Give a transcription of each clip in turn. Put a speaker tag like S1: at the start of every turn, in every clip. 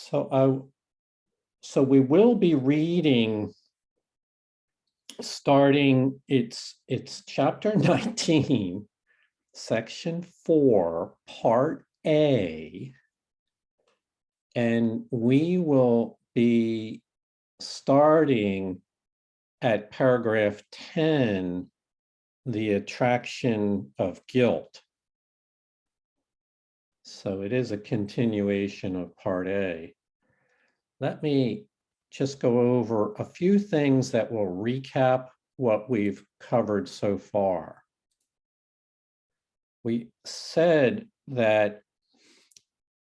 S1: So we will be reading starting, it's chapter 19, section 4, part A, and we will be starting at paragraph 10, the attraction of guilt. So it is a continuation of part A. Let me just go over a few things that will recap what we've covered so far. We said that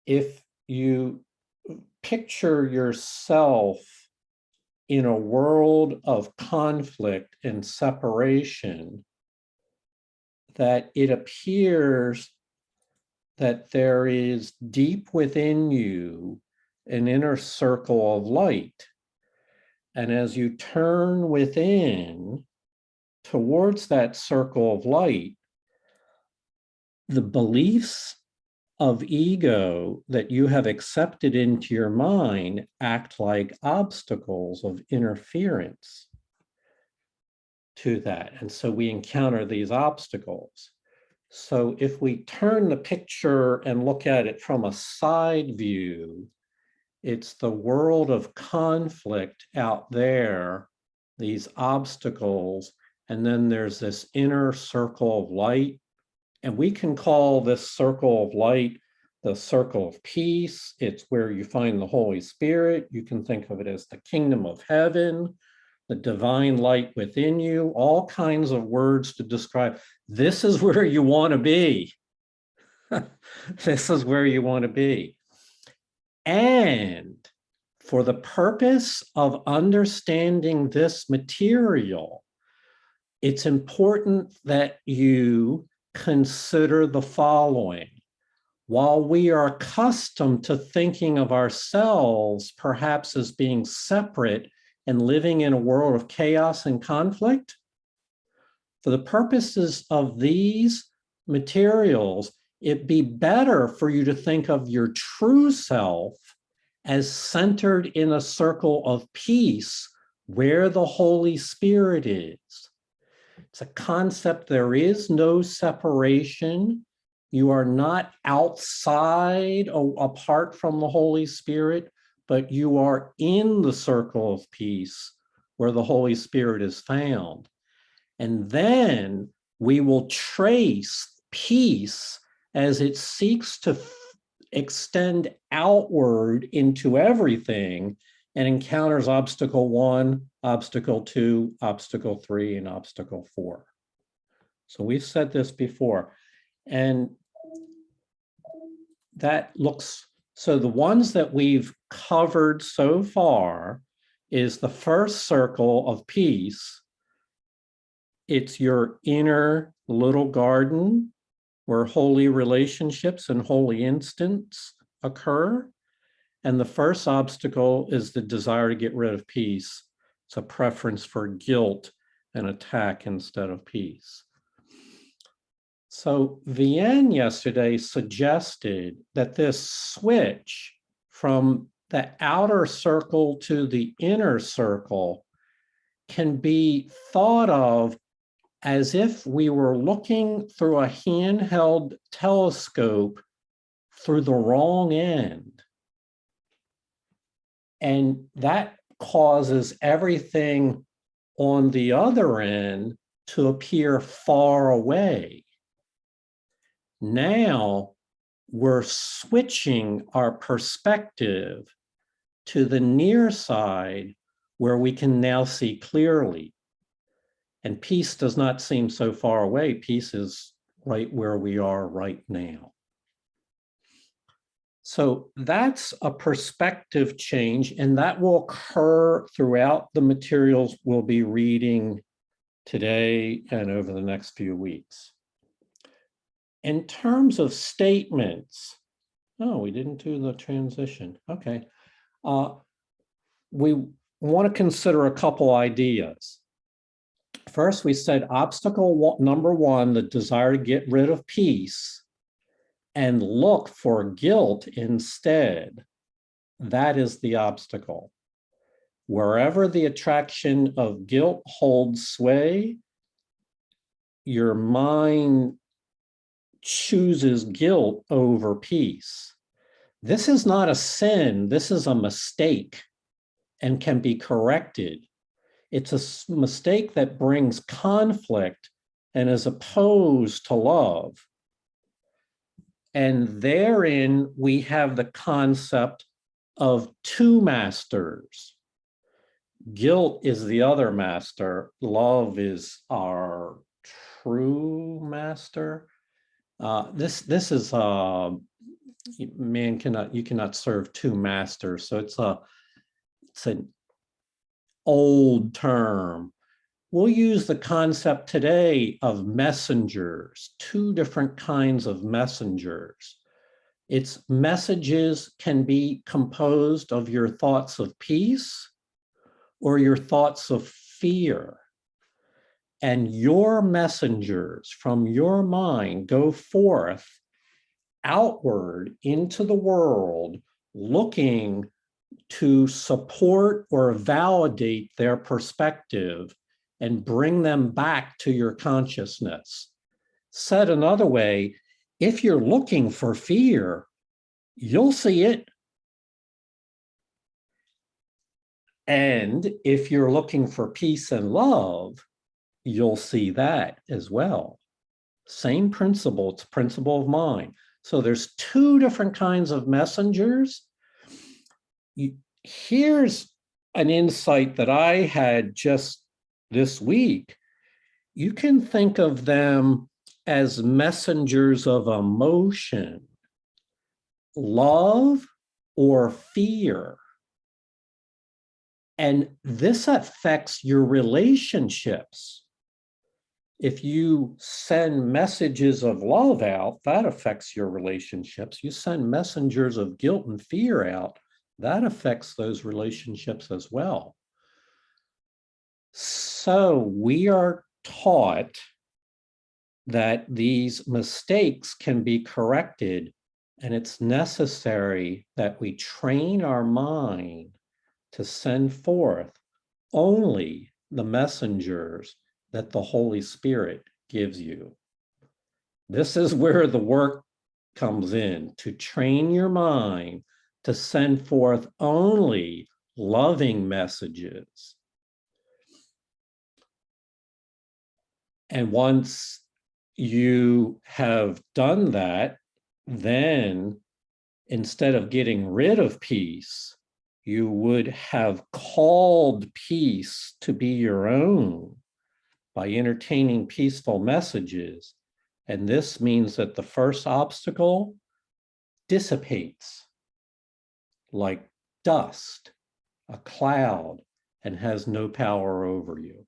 S1: if you picture yourself in a world of conflict and separation, that it appears that there is deep within you an inner circle of light. And as you turn within towards that circle of light, the beliefs of ego that you have accepted into your mind act like obstacles of interference to that. And so we encounter these obstacles. So if we turn the picture and look at it from a side view, it's the world of conflict out there, these obstacles, and then there's this inner circle of light. And we can call this circle of light the circle of peace. It's where you find the Holy Spirit. You can think of it as the kingdom of heaven, the divine light within you, all kinds of words to describe. This is where you want to be. This is where you want to be. And for the purpose of understanding this material, it's important that you consider the following. While we are accustomed to thinking of ourselves perhaps as being separate and living in a world of chaos and conflict, for the purposes of these materials, it'd be better for you to think of your true self as centered in a circle of peace where the Holy Spirit is. It's a concept, there is no separation. You are not outside or apart from the Holy Spirit, but you are in the circle of peace where the Holy Spirit is found. And then we will trace peace as it seeks to extend outward into everything and encounters obstacle 1, obstacle 2, obstacle 3, and obstacle 4. So we've said this before. And that looks, so the ones that we've covered so far is the first circle of peace. It's your inner little garden where holy relationships and holy instincts occur. And the first obstacle is the desire to get rid of peace. It's a preference for guilt and attack instead of peace. So Vienne yesterday suggested that this switch from the outer circle to the inner circle can be thought of as if we were looking through a handheld telescope through the wrong end. And that causes everything on the other end to appear far away. Now we're switching our perspective to the near side where we can now see clearly. And peace does not seem so far away. Peace is right where we are right now. So that's a perspective change, and that will occur throughout the materials we'll be reading today and over the next few weeks. In terms of statements, oh, we didn't do the transition. Okay. We want to consider a couple ideas. First, we said obstacle number 1, the desire to get rid of peace and look for guilt instead. That is the obstacle. Wherever the attraction of guilt holds sway, your mind chooses guilt over peace. This is not a sin. This is a mistake and can be corrected. It's a mistake that brings conflict and is opposed to love. And therein, we have the concept of two masters. Guilt is the other master. Love is our true master. This is you cannot serve two masters. So it's an old term. We'll use the concept today of messengers, two different kinds of messengers. Its messages can be composed of your thoughts of peace or your thoughts of fear. And your messengers from your mind go forth outward into the world, looking to support or validate their perspective and bring them back to your consciousness. Said another way, if you're looking for fear, you'll see it. And if you're looking for peace and love, you'll see that as well. Same principle, it's a principle of mind. So there's two different kinds of messengers. Here's an insight that I had just this week. You can think of them as messengers of emotion, love or fear. And this affects your relationships. If you send messages of love out, that affects your relationships. You send messengers of guilt and fear out, that affects those relationships as well. So we are taught that these mistakes can be corrected, and it's necessary that we train our mind to send forth only the messengers that the Holy Spirit gives you. This is where the work comes in, to train your mind to send forth only loving messages. And once you have done that, then instead of getting rid of peace, you would have called peace to be your own by entertaining peaceful messages. And this means that the first obstacle dissipates like dust, a cloud, and has no power over you.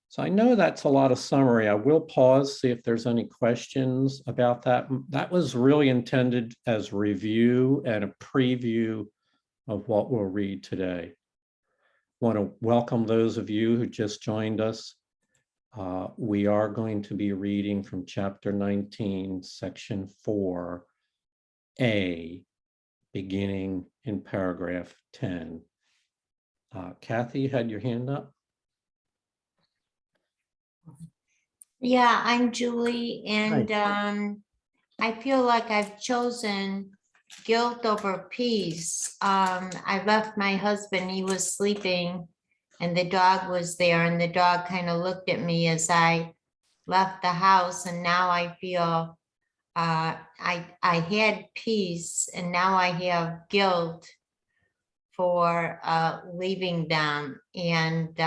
S1: So I know that's a lot of summary. I will pause, see if there's any questions about that. That was really intended as review and a preview of what we'll read today. I want to welcome those of you who just joined us. We are going to be reading from chapter 19, section 4A, beginning in paragraph 10. Kathy, you had your hand up?
S2: Yeah, I'm Julie, and I feel like I've chosen guilt over peace. I left my husband, he was sleeping, and the dog was there, and the dog kind of looked at me as I left the house, and now I feel I had peace, and now I have guilt for leaving them. And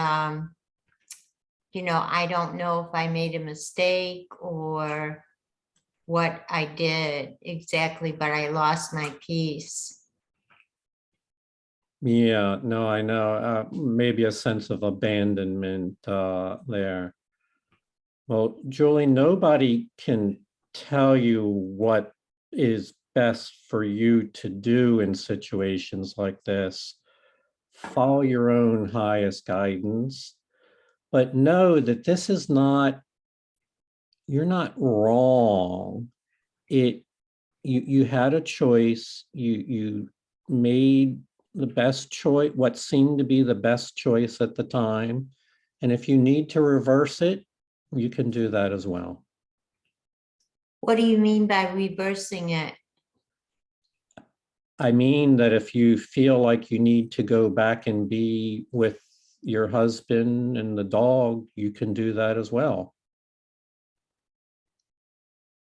S2: you know, I don't know if I made a mistake or what I did exactly, but I lost my peace.
S1: Yeah, no, I know. Maybe a sense of abandonment there. Well, Julie, nobody can tell you what is best for you to do in situations like this. Follow your own highest guidance, but know that this is not, you're not wrong. You had a choice. You made the best choice, what seemed to be the best choice at the time. And if you need to reverse it, you can do that as well.
S2: What do you mean by reversing it?
S1: I mean that if you feel like you need to go back and be with your husband and the dog, you can do that as well.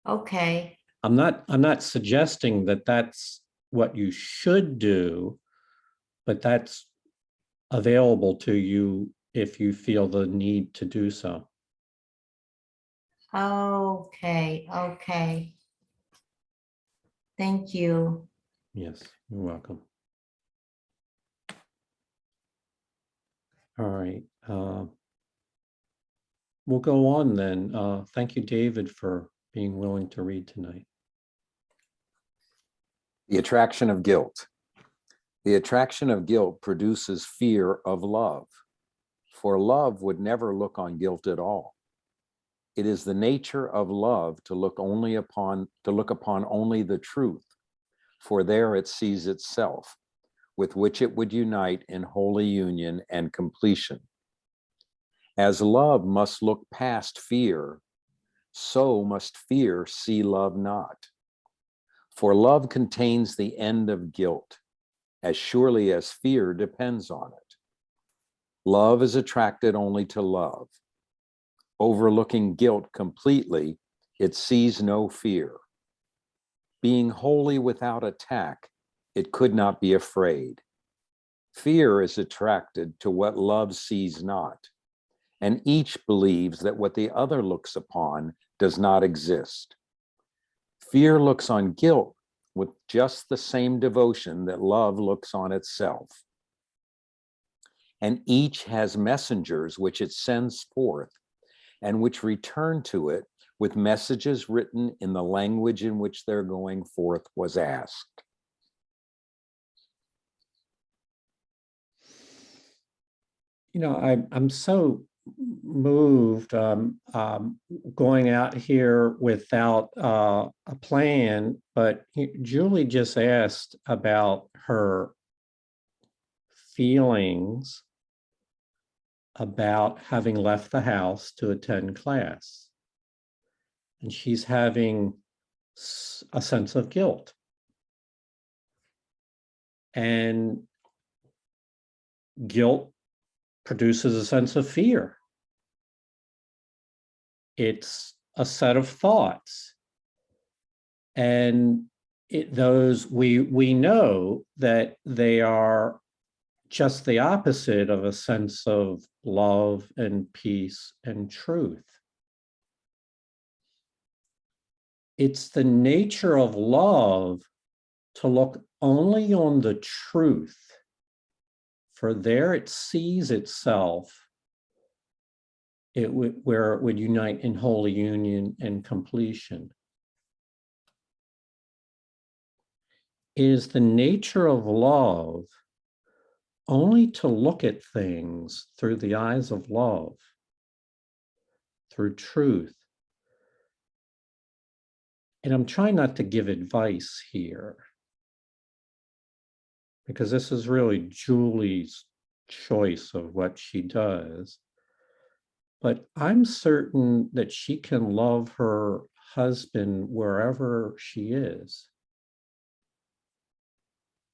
S2: Okay.
S1: I'm not suggesting that that's what you should do, but that's available to you if you feel the need to do so.
S2: Okay. Okay. Thank you.
S1: Yes, you're welcome. All right. We'll go on then. Thank you, David, for being willing to read tonight.
S3: The attraction of guilt. The attraction of guilt produces fear of love, for love would never look on guilt at all. It is the nature of love to look upon only the truth, for there it sees itself, with which it would unite in holy union and completion. As love must look past fear, so must fear see love not. For love contains the end of guilt, as surely as fear depends on it. Love is attracted only to love. Overlooking guilt completely, it sees no fear. Being wholly without attack, it could not be afraid. Fear is attracted to what love sees not, and each believes that what the other looks upon does not exist. Fear looks on guilt with just the same devotion that love looks on itself. And each has messengers which it sends forth and which return to it with messages written in the language in which their going forth was asked.
S1: You know, I'm so moved going out here without a plan, but Julie just asked about her feelings about having left the house to attend class. And she's having a sense of guilt. And guilt produces a sense of fear. It's a set of thoughts. And those we know that they are just the opposite of a sense of love and peace and truth. It's the nature of love to look only on the truth, for there it sees itself, where it would unite in holy union and completion. It is the nature of love only to look at things through the eyes of love, through truth. And I'm trying not to give advice here, because this is really Julie's choice of what she does. But I'm certain that she can love her husband wherever she is.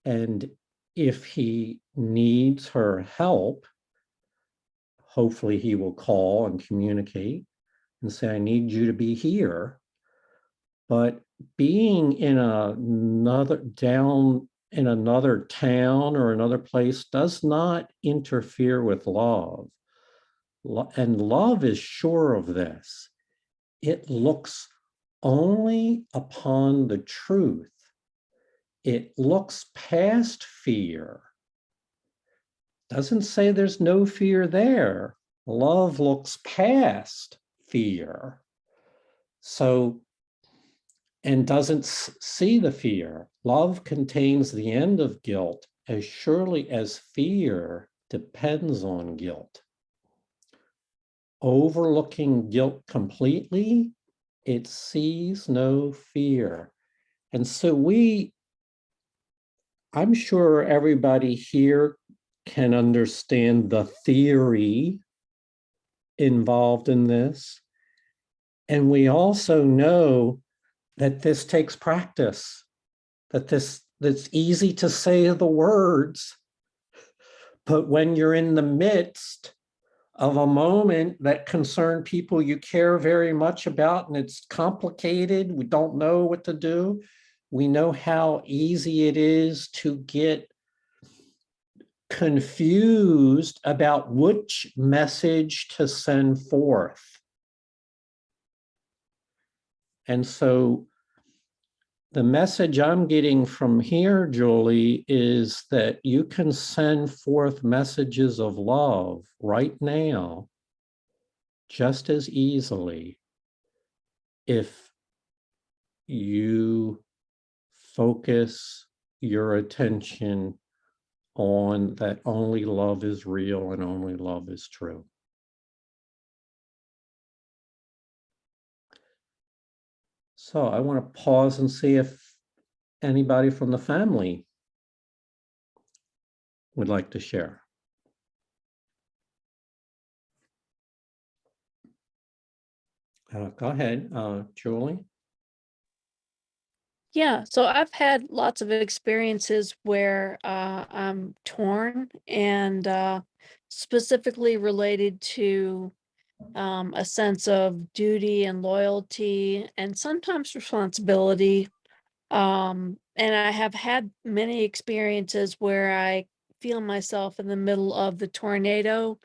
S1: And if he needs her help, hopefully he will call and communicate and say, I need you to be here. But being in another town or another place does not interfere with love. And love is sure of this. It looks only upon the truth. It looks past fear. Doesn't say there's no fear there. Love looks past fear. So, and doesn't see the fear. Love contains the end of guilt as surely as fear depends on guilt. Overlooking guilt completely, it sees no fear. And so we I'm sure everybody here can understand the theory involved in this. And we also know that this takes practice, that's easy to say the words, but when you're in the midst of a moment that concern people you care very much about and it's complicated, we don't know what to do, we know how easy it is to get confused about which message to send forth. And so the message I'm getting from here, Julie, is that you can send forth messages of love right now just as easily if you focus your attention on that only love is real and only love is true. So I want to pause and see if anybody from the family would like to share. Go ahead, Julie.
S4: Yeah, so I've had lots of experiences where I'm torn and specifically related to a sense of duty and loyalty and sometimes responsibility. And I have had many experiences where I feel myself in the middle of the tornado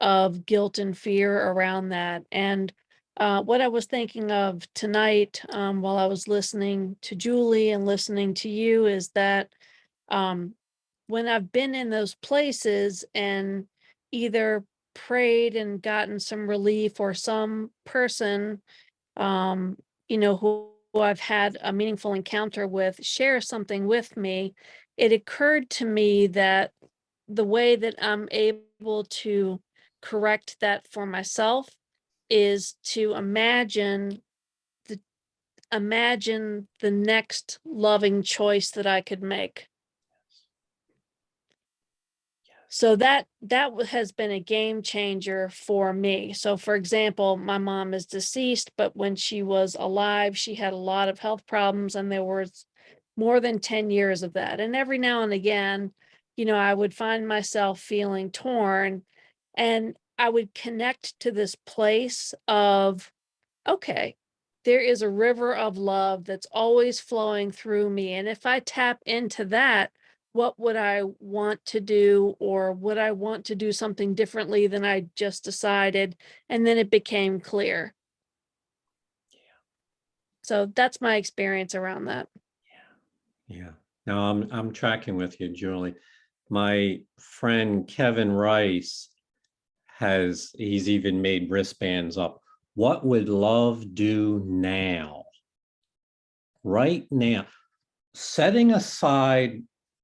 S4: of guilt and fear around that. And what I was thinking of tonight while I was listening to Julie and listening to you is that um, when I've been in those places and either prayed and gotten some relief or some person, um, who I've had a meaningful encounter with share something with me, it occurred to me that the way that I'm able to correct that for myself is to the imagine the next loving choice that I could make. So that has been a game changer for me. So for example, my mom is deceased, but when she was alive, she had a lot of health problems and there was more than 10 years of that. And every now and again, I would find myself feeling torn and I would connect to this place of, okay, there is a river of love that's always flowing through me. And if I tap into that, what would I want to do? Or would I want to do something differently than I just decided? And then it became clear. So that's my experience around that.
S1: Yeah. No, I'm tracking with you, Julie. My friend Kevin Rice he's even made wristbands up. What would love do now? Right now, setting aside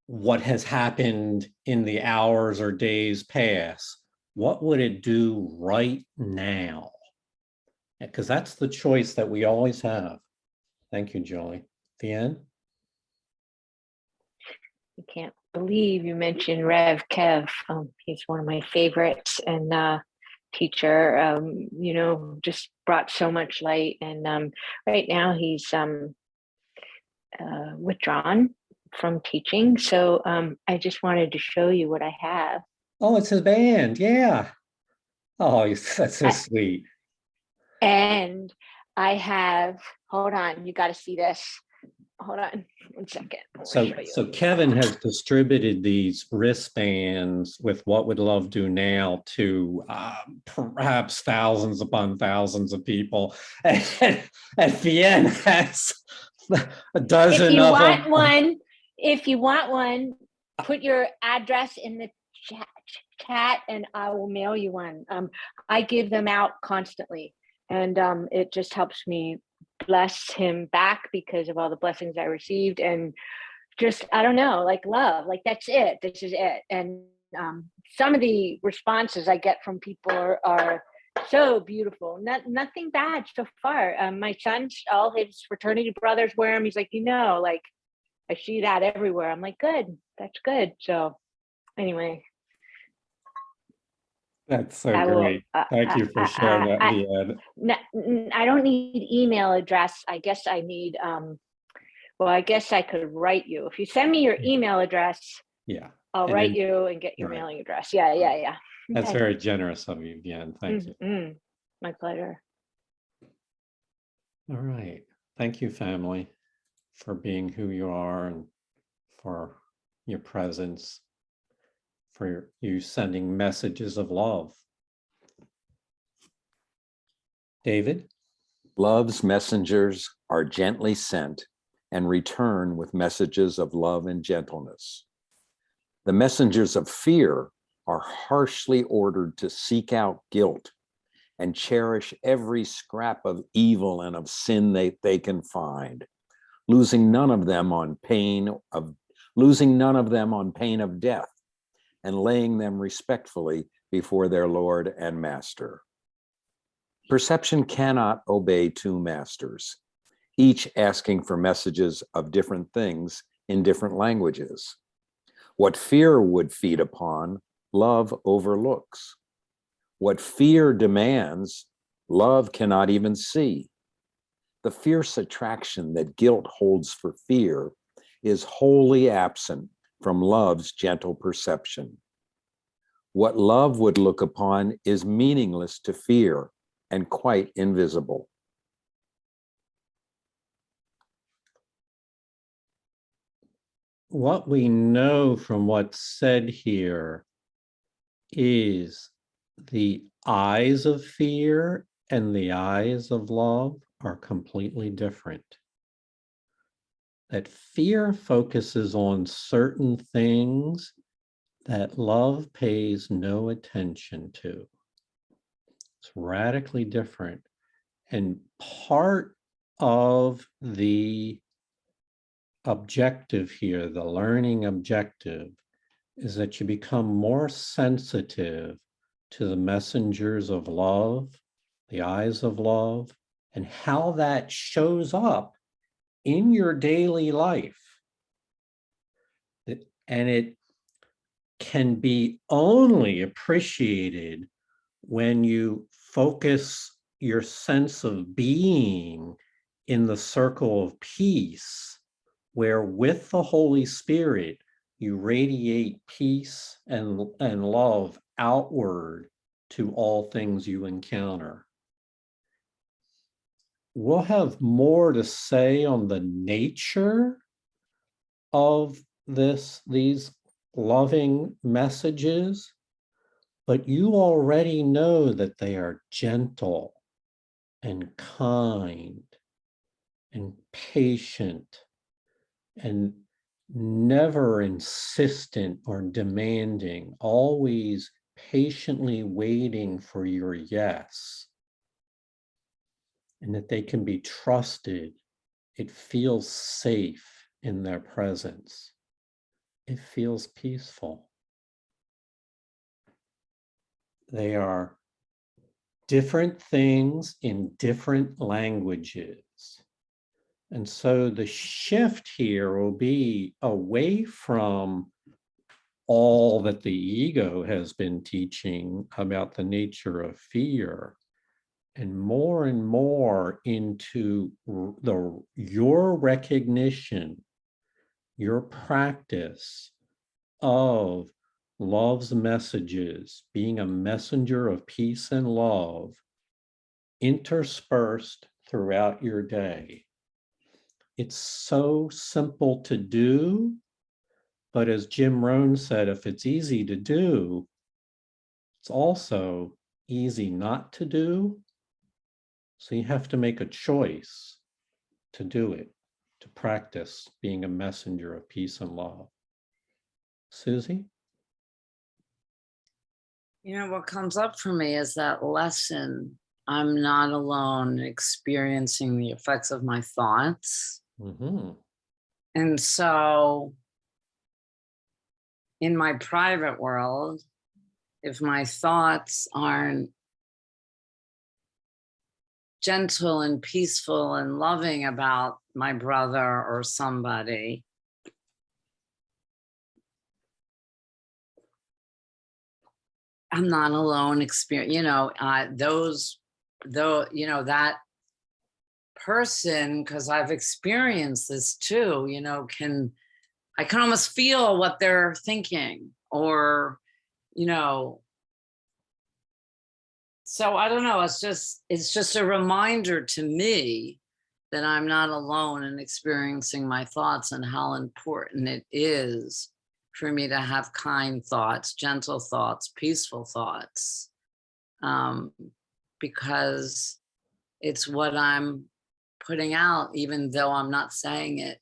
S1: what has happened in the hours or days past, what would it do right now? Because that's the choice that we always have. Thank you, Julie. Thien?
S5: I can't believe you mentioned Rev Kev. He's one of my favorites and teacher, just brought so much light. And right now he's withdrawn from teaching. So I just wanted to show you what I have.
S1: Oh, it's his band. Yeah. Oh, that's so sweet.
S5: And I have, hold on, you got to see this. Hold on 1 second.
S1: So Kevin has distributed these wristbands with What Would Love Do Now to perhaps thousands upon thousands of people. And Thien has a dozen
S5: if you
S1: of
S5: want
S1: them.
S5: if you want one, put your address in the chat and I will mail you one. I give them out constantly, and it just helps me bless him back because of all the blessings I received, and just, I don't know, like love, like that's it, this is it. And some of the responses I get from people are so beautiful. Nothing bad so far. My son's, all his fraternity brothers wear them. He's like, like I see that everywhere. I'm like, good, that's good. So anyway,
S1: That's so
S5: I will.
S1: great. Thank you for sharing that, Leanne.
S5: I don't need email address. I guess I need. Well, I guess I could write you. If you send me your email address,
S1: Yeah.
S5: I'll
S1: And
S5: write
S1: then-
S5: you and get your
S1: right.
S5: mailing address. Yeah, yeah, yeah.
S1: That's
S5: Okay.
S1: very generous of you, Leanne. Thank you.
S5: My pleasure.
S1: All right. Thank you, family, for being who you are and for your presence, for you sending messages of love. David?
S3: Love's messengers are gently sent and return with messages of love and gentleness. The messengers of fear are harshly ordered to seek out guilt and cherish every scrap of evil and of sin they can find, losing none of them on pain of death, and laying them respectfully before their Lord and Master. Perception cannot obey two masters, each asking for messages of different things in different languages. What fear would feed upon, love overlooks. What fear demands, love cannot even see. The fierce attraction that guilt holds for fear is wholly absent from love's gentle perception. What love would look upon is meaningless to fear and quite invisible.
S1: What we know from what's said here is the eyes of fear and the eyes of love are completely different. That fear focuses on certain things that love pays no attention to. It's radically different. And part of the objective here, the learning objective, is that you become more sensitive to the messengers of love, the eyes of love, and how that shows up in your daily life. And it can be only appreciated when you focus your sense of being in the circle of peace, where with the Holy Spirit, you radiate peace and love outward to all things you encounter. We'll have more to say on the nature of these loving messages, but you already know that they are gentle and kind and patient and never insistent or demanding, always patiently waiting for your yes, and that they can be trusted. It feels safe in their presence. It feels peaceful. They are different things in different languages. And so the shift here will be away from all that the ego has been teaching about the nature of fear, and more into your recognition, your practice of love's messages, being a messenger of peace and love, interspersed throughout your day. It's so simple to do, but as Jim Rohn said, if it's easy to do, it's also easy not to do. So you have to make a choice to do it, to practice being a messenger of peace and love. Susie?
S6: You know, what comes up for me is that lesson. I'm not alone experiencing the effects of my thoughts.
S1: Mm-hmm.
S6: And so in my private world, if my thoughts aren't gentle and peaceful and loving about my brother or somebody, I'm not alone experience, that person, because I've experienced this too, I can almost feel what they're thinking, or, so I don't know, it's just a reminder to me that I'm not alone in experiencing my thoughts, and how important it is for me to have kind thoughts, gentle thoughts, peaceful thoughts, because it's what I'm putting out, even though I'm not saying it.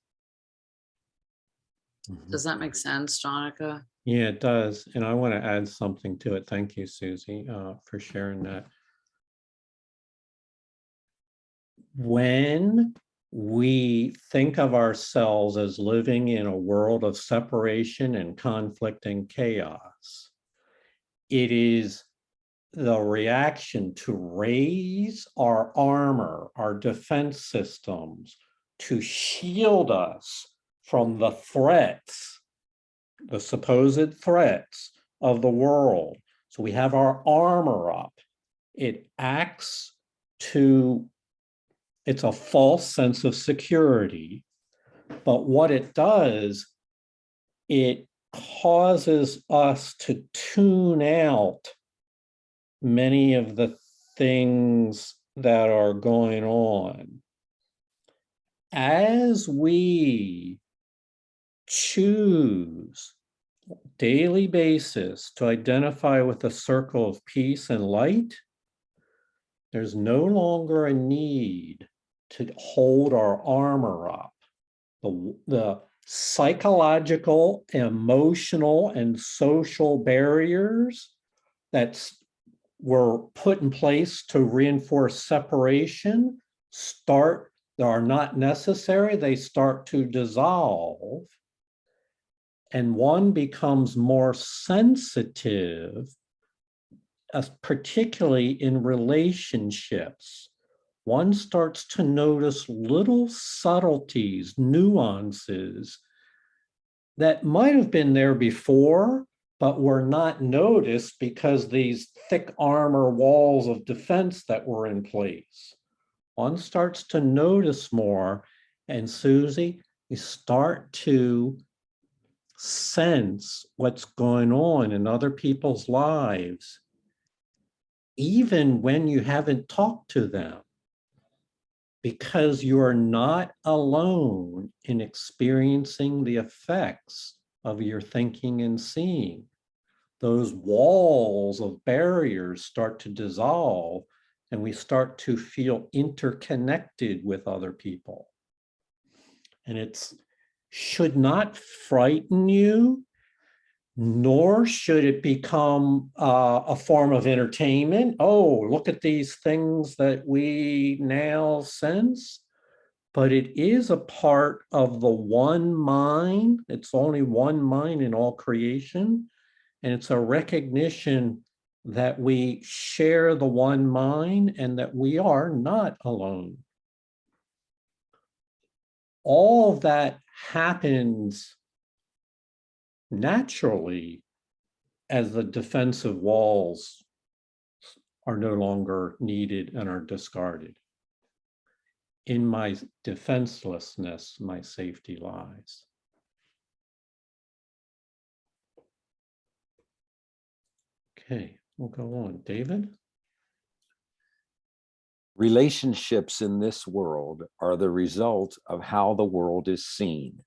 S6: Does that make sense, Jonica?
S1: Yeah, it does. And I want to add something to it. Thank you, Susie, for sharing that. When we think of ourselves as living in a world of separation and conflict and chaos, it is the reaction to raise our armor, our defense systems, to shield us from the threats, the supposed threats of the world. So we have our armor up. It acts to, it's a false sense of security, but what it does, it causes us to tune out many of the things that are going on. As we choose daily basis to identify with a circle of peace and light, there's no longer a need to hold our armor up. The psychological, emotional, and social barriers that were put in place to reinforce separation are not necessary. They start to dissolve. And one becomes more sensitive, particularly in relationships. One starts to notice little subtleties, nuances that might have been there before, but were not noticed because these thick armor walls of defense that were in place. One starts to notice more, and Susie, you start to sense what's going on in other people's lives, even when you haven't talked to them, because you are not alone in experiencing the effects of your thinking and seeing. Those walls of barriers start to dissolve, and we start to feel interconnected with other people. And it should not frighten you, nor should it become a form of entertainment. Oh, look at these things that we now sense. But it is a part of the one mind. It's only one mind in all creation. And it's a recognition that we share the one mind and that we are not alone. All of that happens naturally as the defensive walls are no longer needed and are discarded. In my defenselessness, my safety lies. Okay, we'll go on. David?
S3: Relationships in this world are the result of how the world is seen.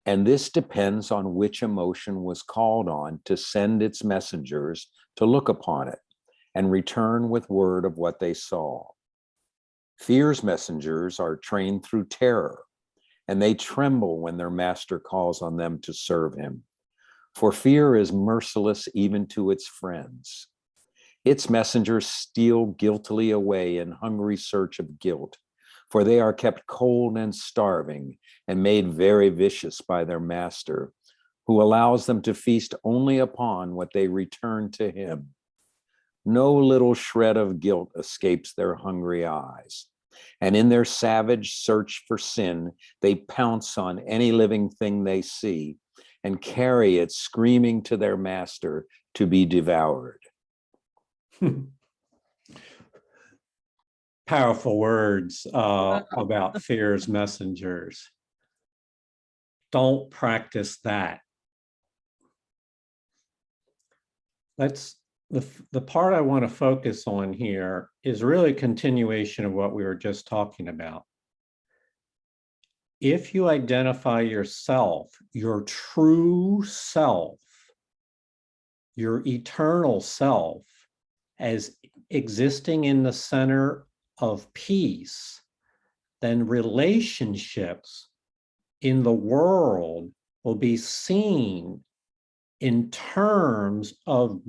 S3: And this depends on which emotion was called on to send its messengers to look upon it and return with word of what they saw. Fear's messengers are trained through terror, and they tremble when their master calls on them to serve him. For fear is merciless even to its friends. Its messengers steal guiltily away in hungry search of guilt, for they are kept cold and starving and made very vicious by their master, who allows them to feast only upon what they return to him. No little shred of guilt escapes their hungry eyes, and in their savage search for sin, they pounce on any living thing they see and carry it screaming to their master to be devoured.
S1: Powerful words about fear's messengers. Don't practice that. The part I want to focus on here is really a continuation of what we were just talking about. If you identify yourself, your true self, your eternal self, as existing in the center of peace, then relationships in the world will be seen in terms of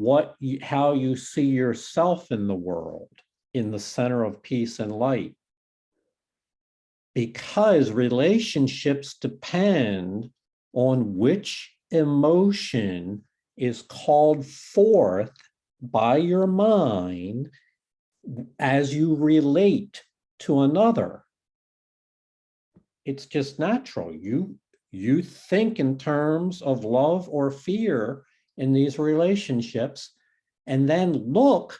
S1: how you see yourself in the world, in the center of peace and light. Because relationships depend on which emotion is called forth by your mind as you relate to another. It's just natural. You think in terms of love or fear in these relationships, and then look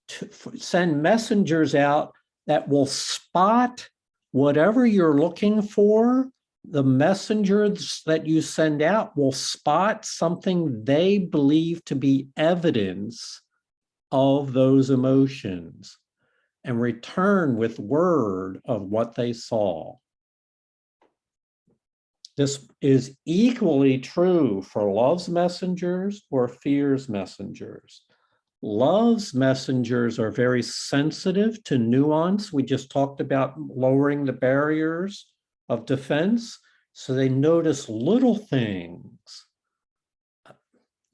S1: to send messengers out that will spot whatever you're looking for. The messengers that you send out will spot something they believe to be evidence of those emotions and return with word of what they saw. This is equally true for love's messengers or fear's messengers. Love's messengers are very sensitive to nuance. We just talked about lowering the barriers of defense, so they notice little things.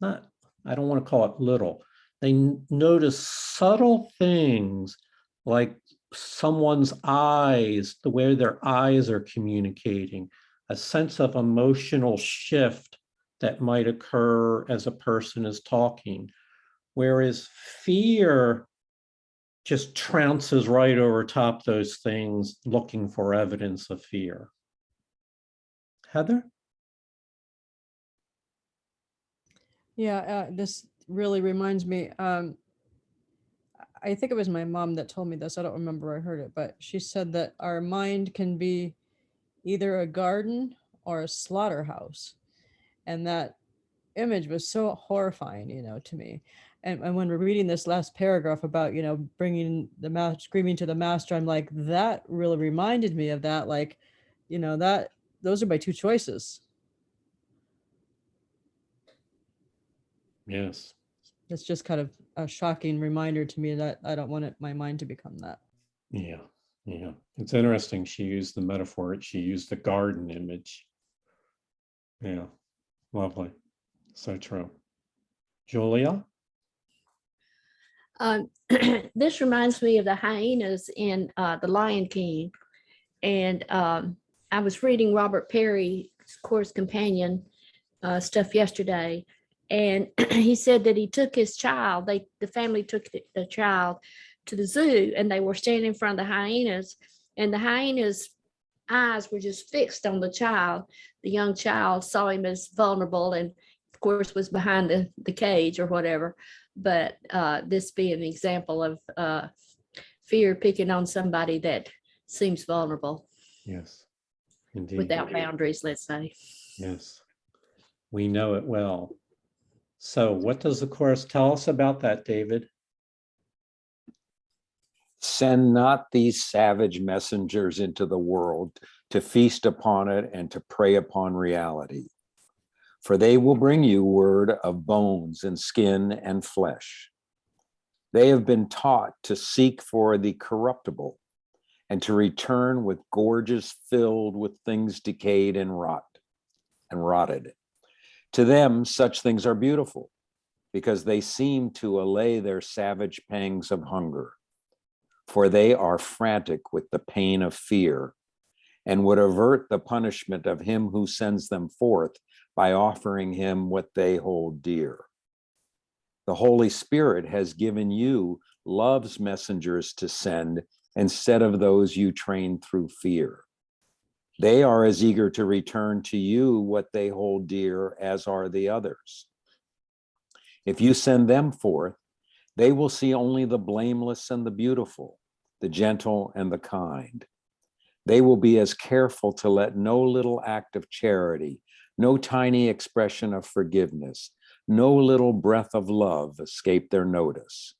S1: I don't want to call it little. They notice subtle things like someone's eyes, the way their eyes are communicating, a sense of emotional shift that might occur as a person is talking. Whereas fear just trounces right over top those things, looking for evidence of fear. Heather?
S7: Yeah, this really reminds me. I think it was my mom that told me this. I don't remember where I heard it, but she said that our mind can be either a garden or a slaughterhouse. And that image was so horrifying, to me. And when we're reading this last paragraph about, bringing the master, screaming to the master, I'm like, that really reminded me of that. Like, that those are my two choices.
S1: Yes.
S7: It's just kind of a shocking reminder to me that I don't want my mind to become that.
S1: Yeah. Yeah. It's interesting. She used the metaphor. She used the garden image. Yeah. Lovely. So true. Julia?
S8: This reminds me of the hyenas in The Lion King. And I was reading Robert Perry's Course Companion stuff yesterday. And he said that he took his child, the family took the child to the zoo, and they were standing in front of the hyenas, and the hyenas' eyes were just fixed on the child. The young child saw him as vulnerable and of course was behind the cage or whatever. But this being an example of fear picking on somebody that seems vulnerable.
S1: Yes, indeed.
S8: Without boundaries, let's say.
S1: Yes, we know it well. So what does the Course tell us about that, David?
S3: Send not these savage messengers into the world to feast upon it and to prey upon reality. For they will bring you word of bones and skin and flesh. They have been taught to seek for the corruptible and to return with gorges filled with things decayed and rotted. To them, such things are beautiful because they seem to allay their savage pangs of hunger. For they are frantic with the pain of fear and would avert the punishment of him who sends them forth by offering him what they hold dear. The Holy Spirit has given you love's messengers to send instead of those you trained through fear. They are as eager to return to you what they hold dear as are the others. If you send them forth, they will see only the blameless and the beautiful, the gentle and the kind. They will be as careful to let no little act of charity, no tiny expression of forgiveness, no little breath of love escape their notice.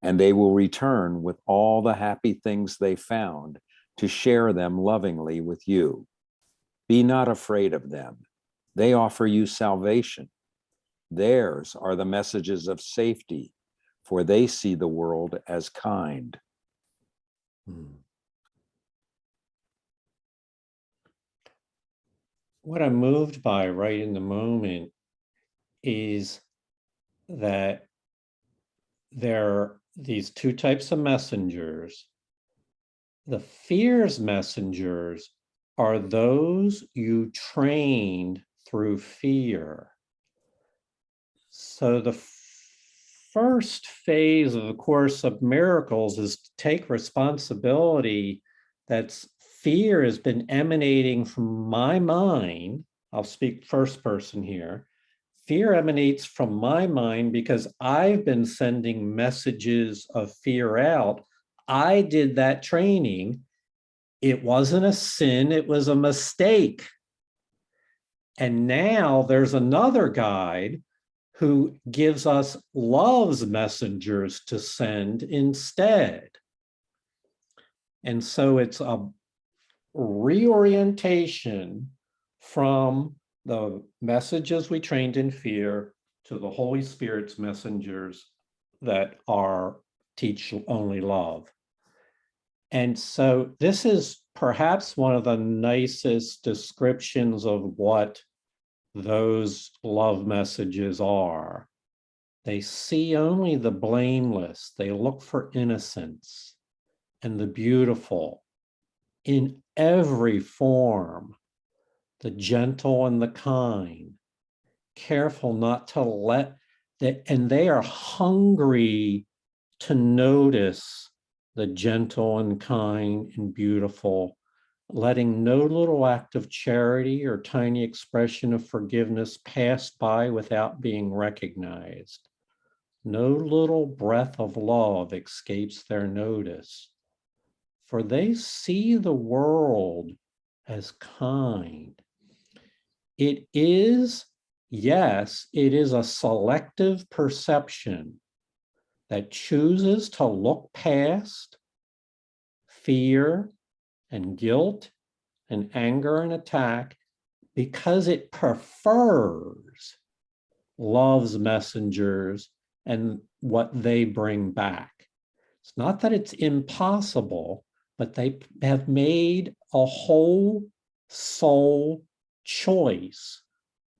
S3: And they will return with all the happy things they found to share them lovingly with you. Be not afraid of them. They offer you salvation. Theirs are the messages of safety, for they see the world as kind.
S1: What I'm moved by right in the moment is that there are these two types of messengers. The fear's messengers are those you trained through fear. So the first phase of the Course of Miracles is to take responsibility that fear has been emanating from my mind. I'll speak first person here. Fear emanates from my mind because I've been sending messages of fear out. I did that training. It wasn't a sin, it was a mistake. And now there's another guide who gives us love's messengers to send instead. And so it's a reorientation from the messages we trained in fear to the Holy Spirit's messengers that are teach only love. And so this is perhaps one of the nicest descriptions of what those love messages are. They see only the blameless. They look for innocence and the beautiful in every form, the gentle and the kind, careful not to let that, and they are hungry to notice the gentle and kind and beautiful, letting no little act of charity or tiny expression of forgiveness pass by without being recognized. No little breath of love escapes their notice, for they see the world as kind. It is, yes, it is a selective perception that chooses to look past fear and guilt and anger and attack because it prefers love's messengers and what they bring back. It's not that it's impossible, but they have made a whole soul choice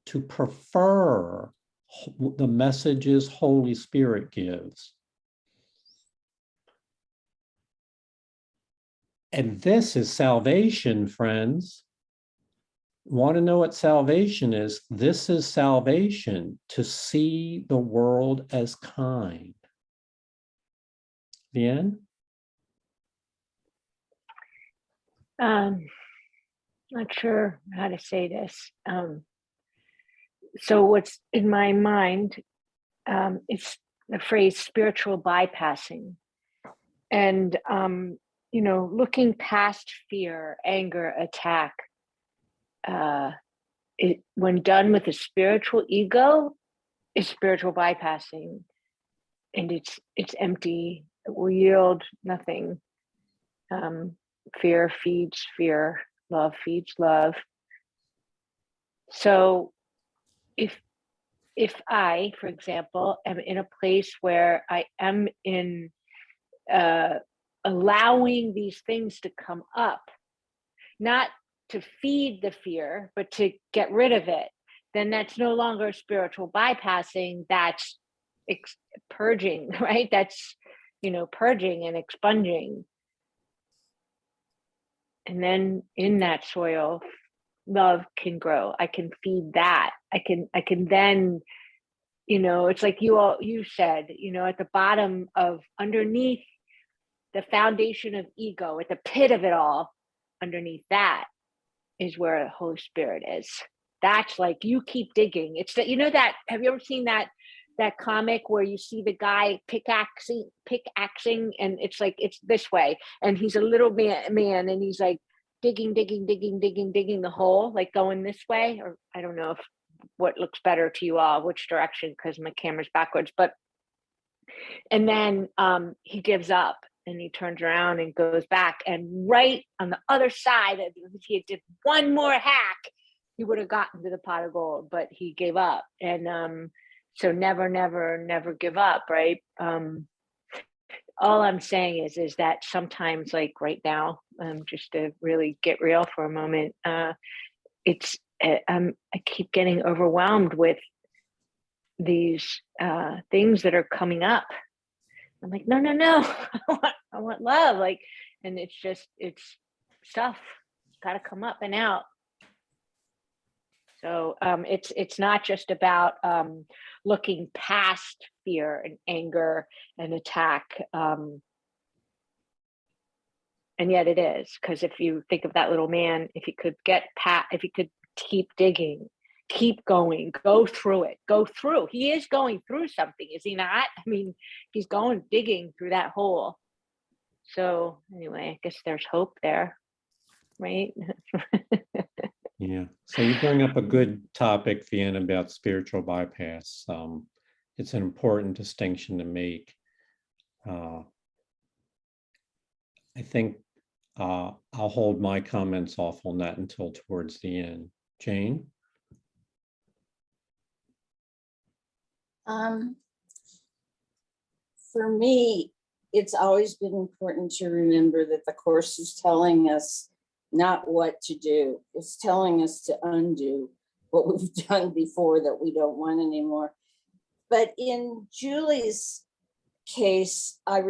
S1: to prefer the messages Holy Spirit gives. And this is salvation, friends. Want to know what salvation is? This is salvation, to see the world as kind. The end?
S5: Not sure how to say this. So what's in my mind is the phrase spiritual bypassing. And, looking past fear, anger, attack, when done with a spiritual ego, is spiritual bypassing. And it's empty. It will yield nothing. Fear feeds fear, love feeds love. So if I, for example, am in a place where I am in allowing these things to come up, not to feed the fear, but to get rid of it, then that's no longer spiritual bypassing, that's purging, right? That's, purging and expunging. And then in that soil, love can grow. I can feed that. I can then, it's like you said, at the bottom of, underneath the foundation of ego, at the pit of it all, underneath that is where the Holy Spirit is. That's like, you keep digging. It's that, you know, that, have you ever seen that comic where you see the guy pickaxing, and it's like, it's this way, and he's a little man, and he's like digging the hole, like going this way, or I don't know if what looks better to you all, which direction, because my camera's backwards, but and then he gives up and he turns around and goes back, and right on the other side, if he did one more hack, he would have gotten to the pot of gold, but he gave up. And so never give up, right? All I'm saying is that sometimes, like right now, just to really get real for a moment, I keep getting overwhelmed with these things that are coming up. I'm like, no, I want love, like, and it's stuff got to come up and out. So it's not just about looking past fear and anger and attack, and yet it is, because if you think of that little man, if he could keep digging, keep going, go through. He is going through something, is he not? I mean, he's digging through that hole. So anyway, I guess there's hope there, right?
S1: Yeah. So you bring up a good topic, Vienna, about spiritual bypass. It's an important distinction to make. I think I'll hold my comments off on that until towards the end. Jane?
S9: For me, it's always been important to remember that the Course is telling us not what to do. It's telling us to undo what we've done before that we don't want anymore. But in Julie's case, I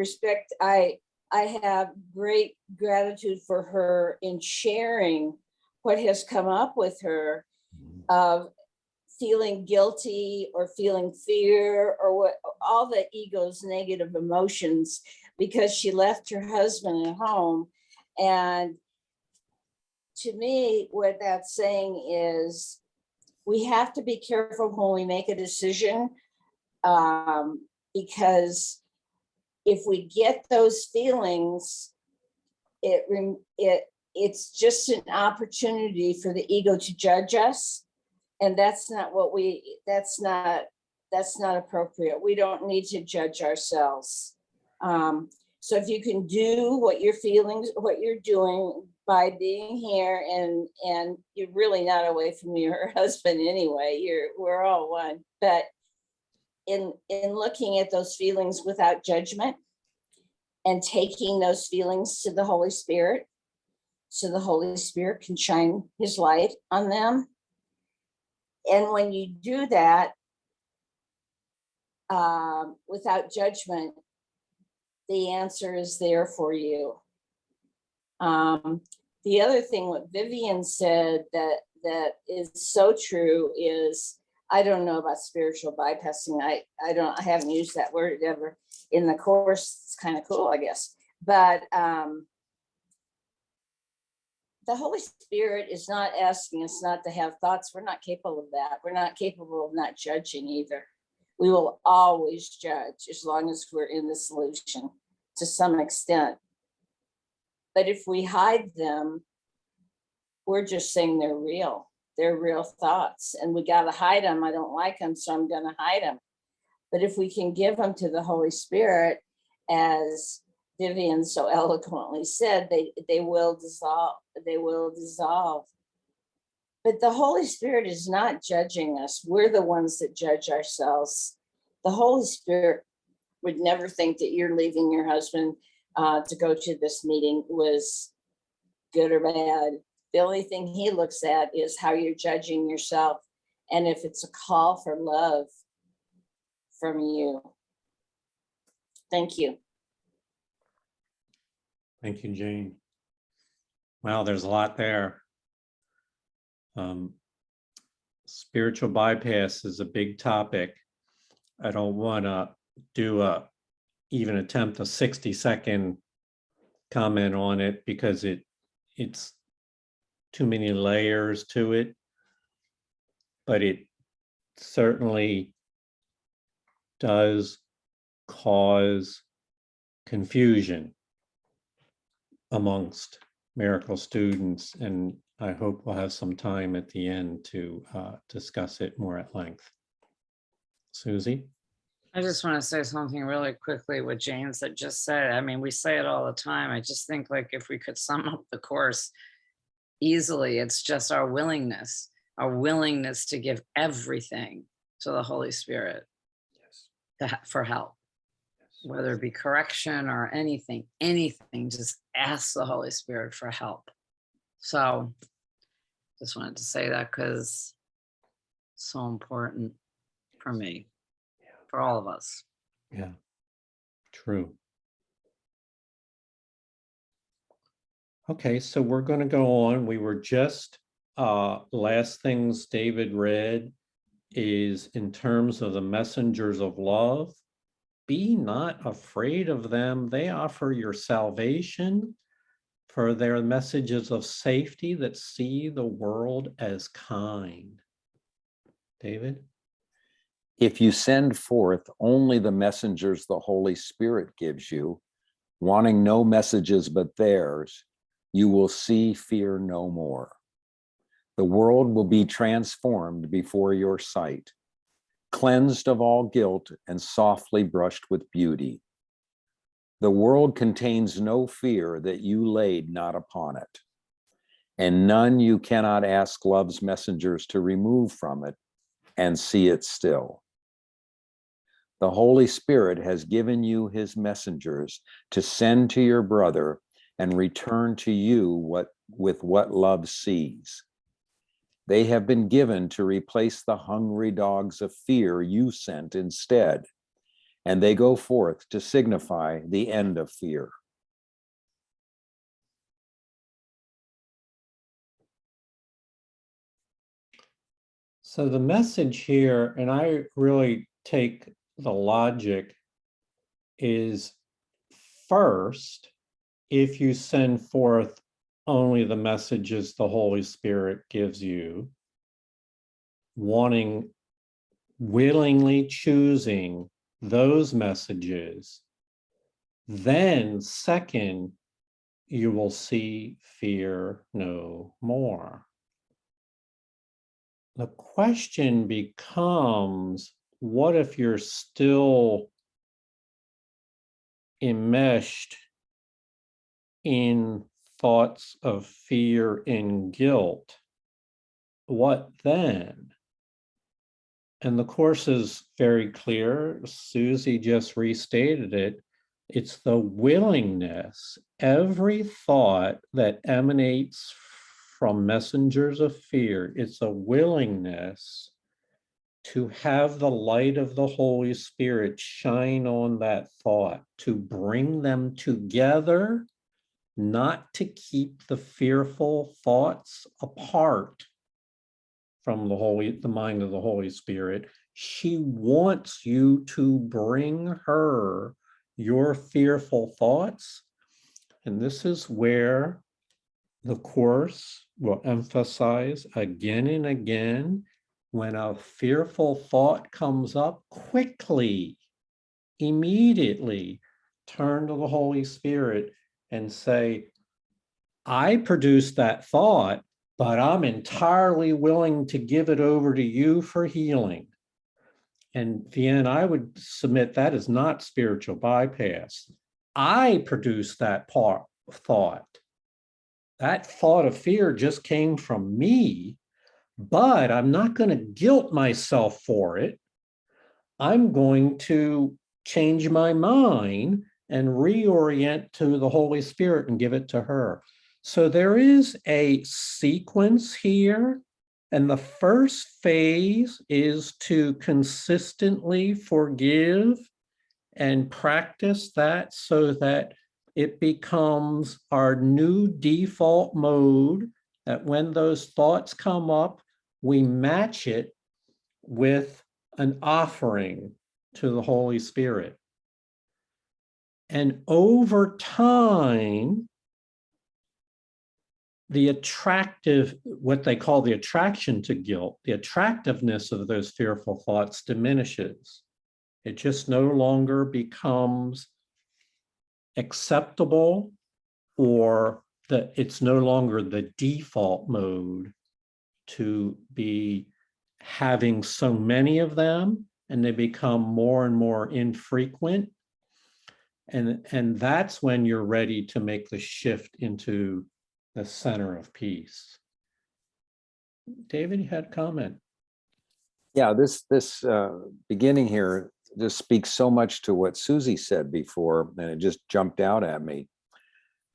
S9: have great gratitude for her in sharing what has come up with her of feeling guilty or feeling fear or what, all the ego's negative emotions, because she left her husband at home. And to me, what that's saying is we have to be careful when we make a decision, because if we get those feelings, it's just an opportunity for the ego to judge us. And that's not appropriate. We don't need to judge ourselves. So if you can do what you're doing by being here, and you're really not away from your husband anyway, we're all one. But in looking at those feelings without judgment and taking those feelings to the Holy Spirit, so the Holy Spirit can shine his light on them. And when you do that without judgment, the answer is there for you. The other thing, what Vivian said that is so true is, I don't know about spiritual bypassing. I haven't used that word ever in the Course. It's kind of cool, I guess. But the Holy Spirit is not asking us not to have thoughts. We're not capable of that. We're not capable of not judging either. We will always judge as long as we're in the solution to some extent. But if we hide them, we're just saying they're real. They're real thoughts, and we got to hide them. I don't like them, so I'm going to hide them. But if we can give them to the Holy Spirit, as Vivian so eloquently said, they will dissolve. They will dissolve. But the Holy Spirit is not judging us. We're the ones that judge ourselves. The Holy Spirit would never think that you're leaving your husband to go to this meeting was good or bad. The only thing he looks at is how you're judging yourself, and if it's a call for love from you. Thank you.
S1: Thank you, Jane. Wow, there's a lot there. Spiritual bypass is a big topic. I don't want to even attempt a 60-second comment on it, because it's too many layers to it, but it certainly does cause confusion amongst miracle students, and I hope we'll have some time at the end to discuss it more at length. Susie?
S6: I just want to say something really quickly what James had just said. I mean, we say it all the time. I just think like if we could sum up the course easily, it's just our willingness to give everything to the Holy Spirit for help, whether it be correction or anything, just ask the Holy Spirit for help. So just wanted to say that because it's so important for me, for all of us.
S1: Yeah, true. Okay, so we're going to go on. We were just, last things David read is in terms of the messengers of love. Be not afraid of them. They offer your salvation, for their messages of safety that see the world as kind. David?
S3: If you send forth only the messengers the Holy Spirit gives you, wanting no messages but theirs, you will see fear no more. The world will be transformed before your sight, cleansed of all guilt and softly brushed with beauty. The world contains no fear that you laid not upon it, and none you cannot ask love's messengers to remove from it and see it still. The Holy Spirit has given you his messengers to send to your brother and return to you with what love sees. They have been given to replace the hungry dogs of fear you sent instead, and they go forth to signify the end of fear.
S1: So the message here, and I really take the logic, is first, if you send forth only the messages the Holy Spirit gives you, willingly choosing those messages, then second, you will see fear no more. The question becomes, what if you're still enmeshed in thoughts of fear and guilt? What then? And the Course is very clear. Susie just restated it. It's the willingness. Every thought that emanates from messengers of fear, it's a willingness to have the light of the Holy Spirit shine on that thought, to bring them together, not to keep the fearful thoughts apart from the mind of the Holy Spirit. She wants you to bring her your fearful thoughts. And this is where the Course will emphasize again and again, when a fearful thought comes up, quickly, immediately turn to the Holy Spirit and say, I produced that thought, but I'm entirely willing to give it over to you for healing. And Vienne, I would submit that is not spiritual bypass. I produced that thought. That thought of fear just came from me, but I'm not going to guilt myself for it. I'm going to change my mind and reorient to the Holy Spirit and give it to her. So there is a sequence here. And the first phase is to consistently forgive and practice that so that it becomes our new default mode, that when those thoughts come up, we match it with an offering to the Holy Spirit. And over time, the attractive, what they call the attraction to guilt, the attractiveness of those fearful thoughts diminishes. It just no longer becomes acceptable, or that it's no longer the default mode to be having so many of them, and they become more and more infrequent. And that's when you're ready to make the shift into the center of peace. David, you had a comment.
S3: Yeah, this beginning here just speaks so much to what Susie said before, and it just jumped out at me,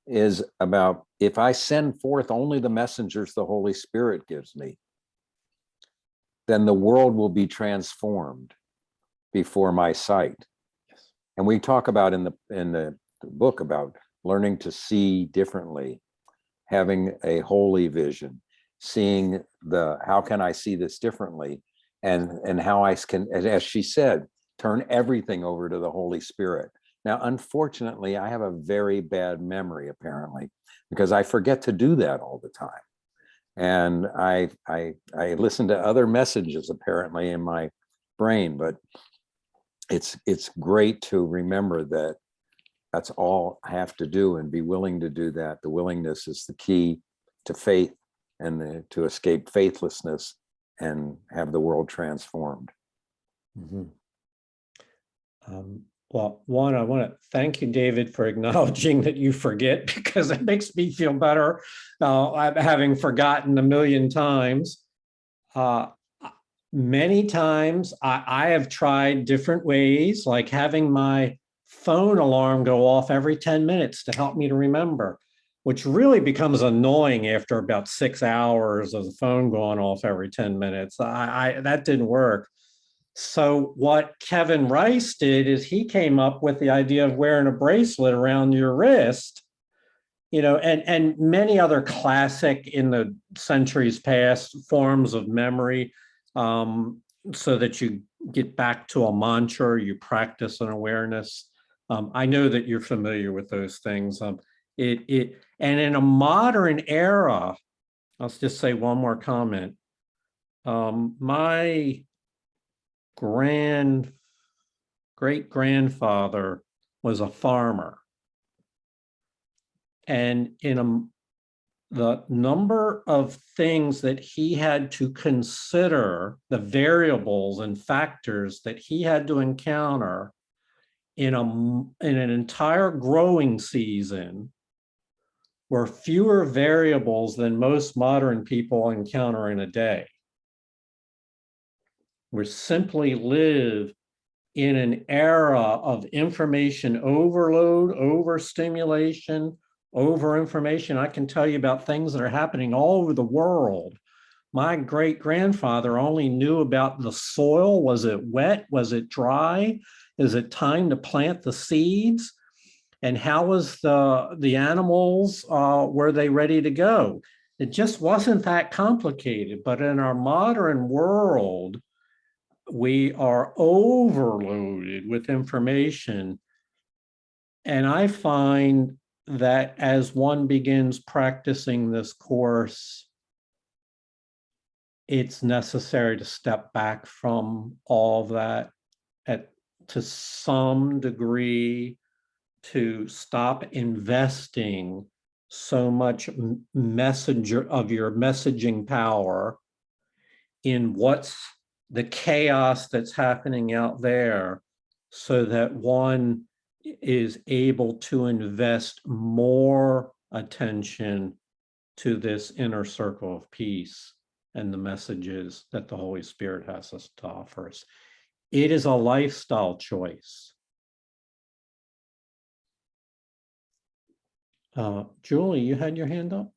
S3: is about if I send forth only the messengers the Holy Spirit gives me, then the world will be transformed before my sight.
S1: Yes.
S3: And we talk about in the book about learning to see differently, having a holy vision, seeing how can I see this differently, and how I can, as she said, turn everything over to the Holy Spirit. Now, unfortunately, I have a very bad memory, apparently, because I forget to do that all the time. And I listen to other messages apparently in my brain, but it's great to remember that that's all I have to do and be willing to do that. The willingness is the key to faith, and to escape faithlessness and have the world transformed.
S1: Mm-hmm. Well, one, I want to thank you, David, for acknowledging that you forget, because it makes me feel better, having forgotten a million times. Many times I have tried different ways, like having my phone alarm go off every 10 minutes to help me to remember, which really becomes annoying after about 6 hours of the phone going off every 10 minutes. That didn't work. So what Kevin Rice did is he came up with the idea of wearing a bracelet around your wrist, and many other classic in the centuries past forms of memory, so that you get back to a mantra, you practice an awareness. I know that you're familiar with those things. And in a modern era, I'll just say one more comment. My great-grandfather was a farmer. And the number of things that he had to consider, the variables and factors that he had to encounter in an entire growing season, were fewer variables than most modern people encounter in a day. We simply live in an era of information overload, overstimulation, overinformation. I can tell you about things that are happening all over the world. My great-grandfather only knew about the soil. Was it wet? Was it dry? Is it time to plant the seeds? And how was the animals, were they ready to go? It just wasn't that complicated. But in our modern world, we are overloaded with information. And I find that as one begins practicing this course, it's necessary to step back from all of that to some degree, to stop investing so much messenger of your messaging power in what's the chaos that's happening out there, so that one is able to invest more attention to this inner circle of peace and the messages that the Holy Spirit has us to offer us. It is a lifestyle choice. Julie, you had your hand up?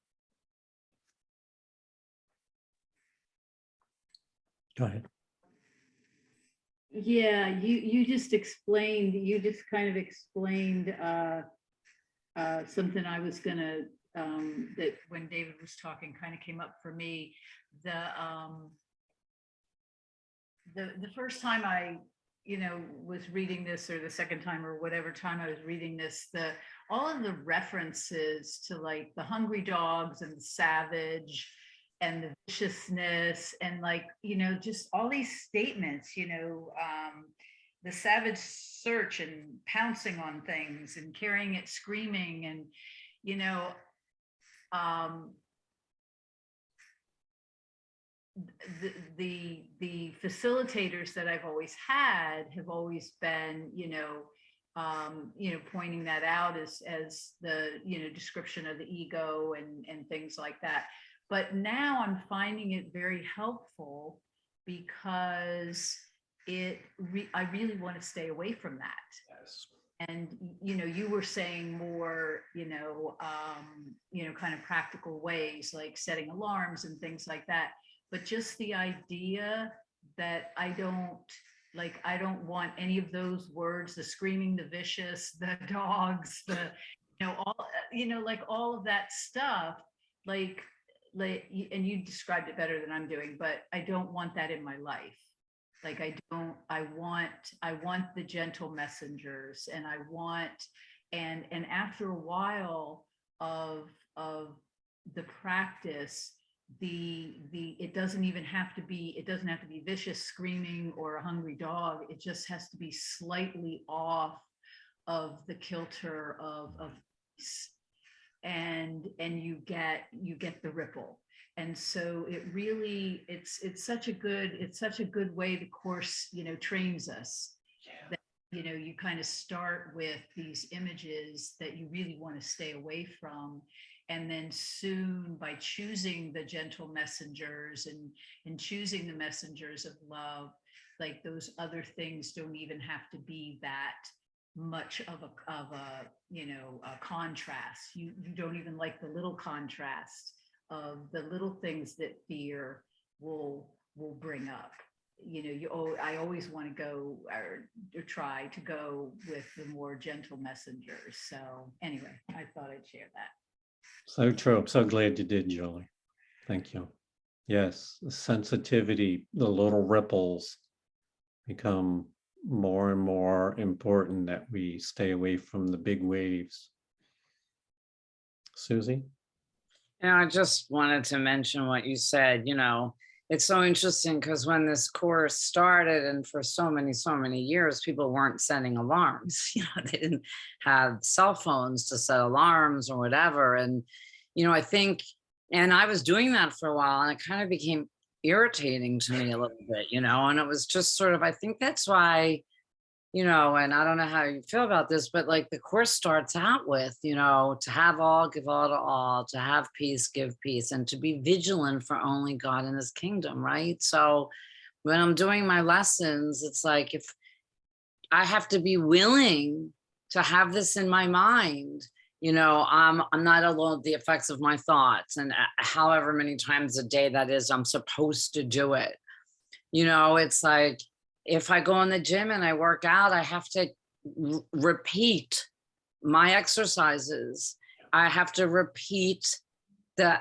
S1: Go ahead.
S10: Yeah, you just kind of explained something I was gonna, that when David was talking kind of came up for me. The first time I was reading this, or the second time or whatever time I was reading this, all of the references to like the hungry dogs and the savage and the viciousness and like, just all these statements, the savage search and pouncing on things and carrying it screaming and, the facilitators that I've always had have always been, pointing that out as the, description of the ego and things like that. But now I'm finding it very helpful because I really want to stay away from that.
S1: Yes.
S10: And, you were saying more, kind of practical ways like setting alarms and things like that. But just the idea that I don't want any of those words, the screaming, the vicious, the dogs, all of that stuff, and you described it better than I'm doing, but I don't want that in my life. Like I want the gentle messengers, and I want, and after a while of the practice, it doesn't have to be vicious screaming or a hungry dog. It just has to be slightly off of the kilter of peace. And you get the ripple. And so it really, it's such a good way the Course, trains us.
S1: Yeah.
S10: That, you kind of start with these images that you really want to stay away from. And then soon, by choosing the gentle messengers and choosing the messengers of love, like those other things don't even have to be that much of a contrast. You don't even like the little contrast of the little things that fear will bring up. I always want to go or try to go with the more gentle messengers. So anyway, I thought I'd share that.
S1: So true. I'm so glad you did, Julie. Thank you. Yes, the sensitivity, the little ripples become more and more important, that we stay away from the big waves. Susie?
S6: I just wanted to mention what you said. It's so interesting because when this course started, and for so many years, people weren't setting alarms. They didn't have cell phones to set alarms or whatever. And, I think, and I was doing that for a while, and it kind of became irritating to me a little bit, and it was just sort of, I think that's why, and I don't know how you feel about this, but like the Course starts out with, to have all, give all to all, to have peace, give peace, and to be vigilant for only God and his kingdom, right? So when I'm doing my lessons, it's like, if I have to be willing to have this in my mind, I'm not alone with the effects of my thoughts, and however many times a day that is, I'm supposed to do it. It's like, if I go in the gym and I work out, I have to repeat my exercises. I have to repeat the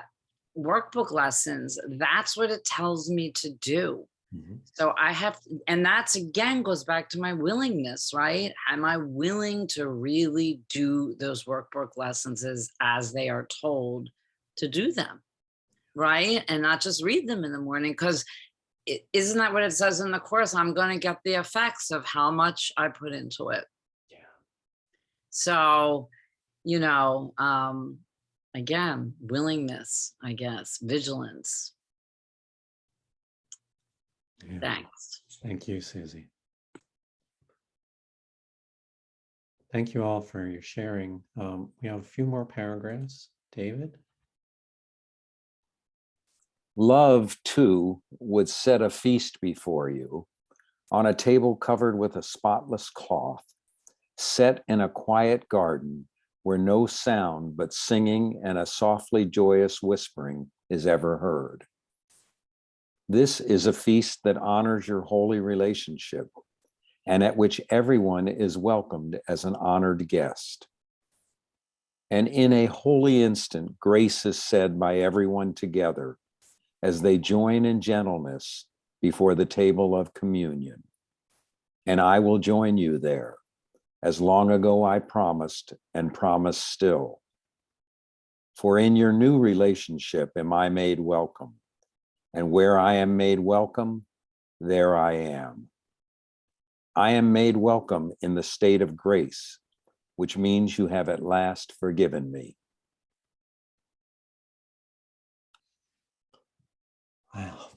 S6: workbook lessons. That's what it tells me to do.
S1: Mm-hmm.
S6: So I have, and that's again goes back to my willingness, right? Am I willing to really do those workbook lessons as they are told to do them, right? And not just read them in the morning, because isn't that what it says in the Course? I'm going to get the effects of how much I put into it.
S1: Yeah.
S6: So, again, willingness, I guess, vigilance.
S1: Yeah.
S6: Thanks.
S1: Thank you, Susie. Thank you all for your sharing. We have a few more paragraphs. David?
S3: Love, too, would set a feast before you on a table covered with a spotless cloth, set in a quiet garden where no sound but singing and a softly joyous whispering is ever heard. This is a feast that honors your holy relationship and at which everyone is welcomed as an honored guest. And in a holy instant, grace is said by everyone together as they join in gentleness before the table of communion. and I will join you there, as long ago I promised and promise still. For in your new relationship am I made welcome, and where I am made welcome, there I am. I am made welcome in the state of grace, which means you have at last forgiven me.
S1: Wow,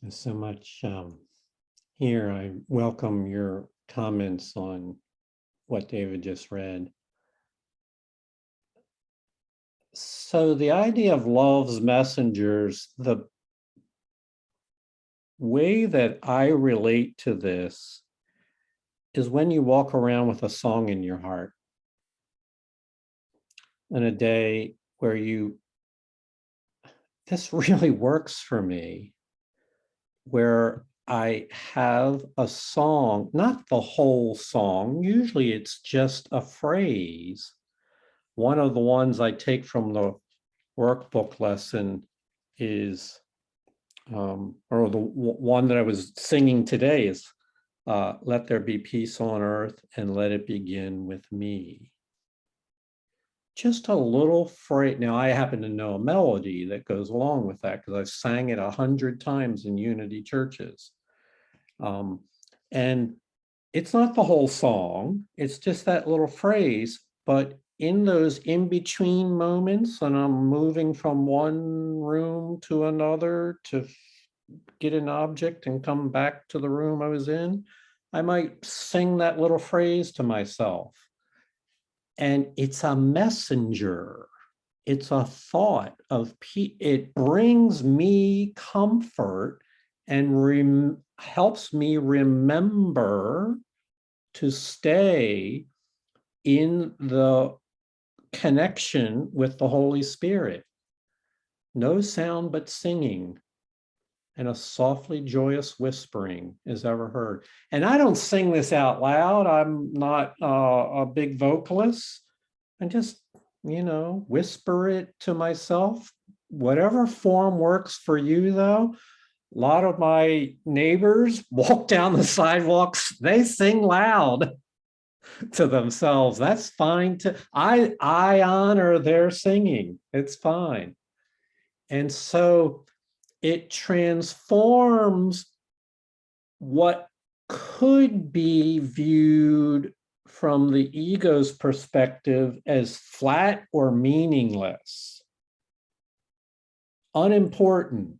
S1: there's so much here. I welcome your comments on what David just read. So the idea of love's messengers, the way that I relate to this is when you walk around with a song in your heart in a day where this really works for me, where I have a song, not the whole song, usually it's just a phrase. One of the ones I take from the workbook lesson is, or the one that I was singing today is, let there be peace on earth and let it begin with me. Just a little phrase. Now I happen to know a melody that goes along with that because I've sang it 100 times in Unity churches. And it's not the whole song, it's just that little phrase, but in those in-between moments, and I'm moving from one room to another to get an object and come back to the room I was in, I might sing that little phrase to myself. And it's a messenger. It's a thought of peace. It brings me comfort and helps me remember to stay in the connection with the Holy Spirit. No sound but singing, and a softly joyous whispering is ever heard. And I don't sing this out loud. I'm not a big vocalist. I just, whisper it to myself. Whatever form works for you, though. A lot of my neighbors walk down the sidewalks, they sing loud to themselves. That's fine too. I honor their singing. It's fine. And so it transforms what could be viewed from the ego's perspective as flat or meaningless, unimportant,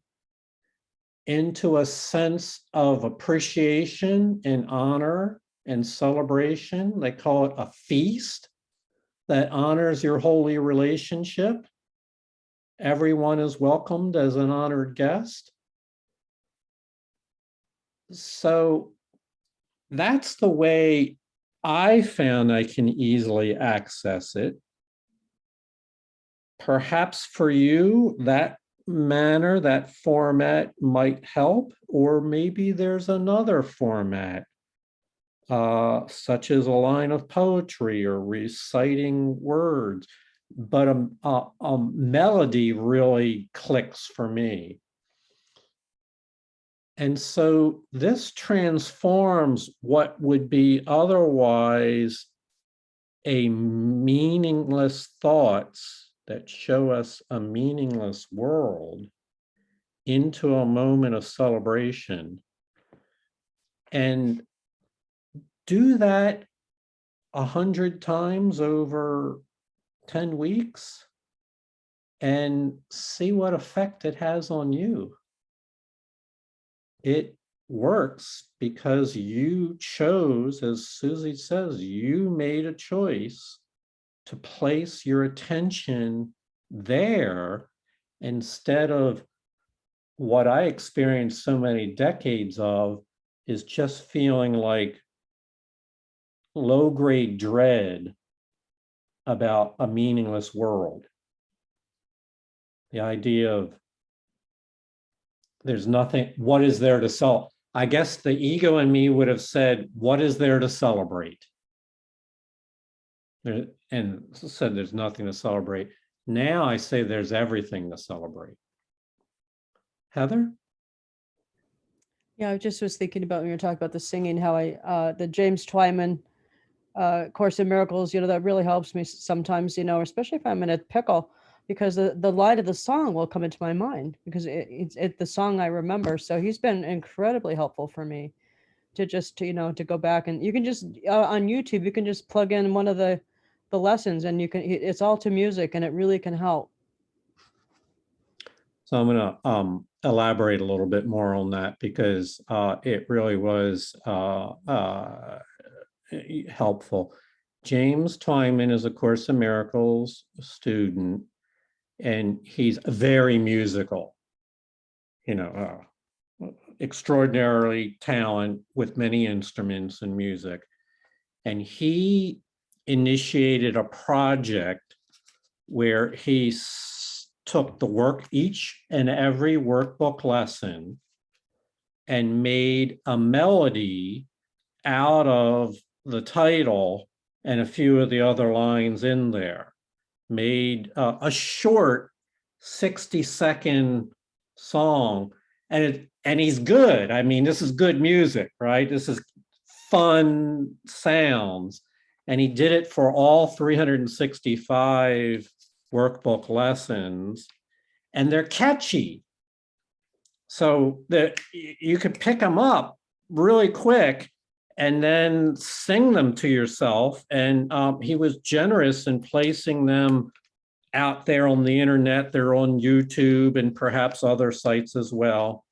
S1: into a sense of appreciation and honor and celebration. They call it a feast that honors your holy relationship. Everyone is welcomed as an honored guest. So that's the way I found I can easily access it. Perhaps for you, that manner, that format might help, or maybe there's another format, such as a line of poetry or reciting words, but a melody really clicks for me. And so this transforms what would be otherwise a meaningless thoughts that show us a meaningless world into a moment of celebration. And do that 100 times over 10 weeks and see what effect it has on you. It works because you chose, as Susie says, you made a choice to place your attention there instead of what I experienced so many decades of, is just feeling like low-grade dread about a meaningless world. The idea of there's nothing, what is there to celebrate? I guess the ego in me would have said, what is there to celebrate? And said there's nothing to celebrate. Now I say there's everything to celebrate. Heather?
S7: Yeah, I just was thinking about when you were talking about the singing, how the James Twyman Course in Miracles, that really helps me sometimes, especially if I'm in a pickle, because the line of the song will come into my mind because it's the song I remember. So he's been incredibly helpful for me to just, to go back, and you can just, on YouTube, you can just plug in one of the lessons and it's all to music, and it really can help.
S1: So I'm going to elaborate a little bit more on that because it really was helpful. James Twyman is a Course in Miracles student, and he's very musical, extraordinarily talent with many instruments and music. And he initiated a project where he took each and every workbook lesson and made a melody out of the title and a few of the other lines in there, made a short 60-second song. And he's good. I mean, this is good music, right? This is fun sounds. And he did it for all 365 workbook lessons, and they're catchy. So that you could pick them up really quick and then sing them to yourself. And he was generous in placing them out there on the internet. They're on YouTube and perhaps other sites as well.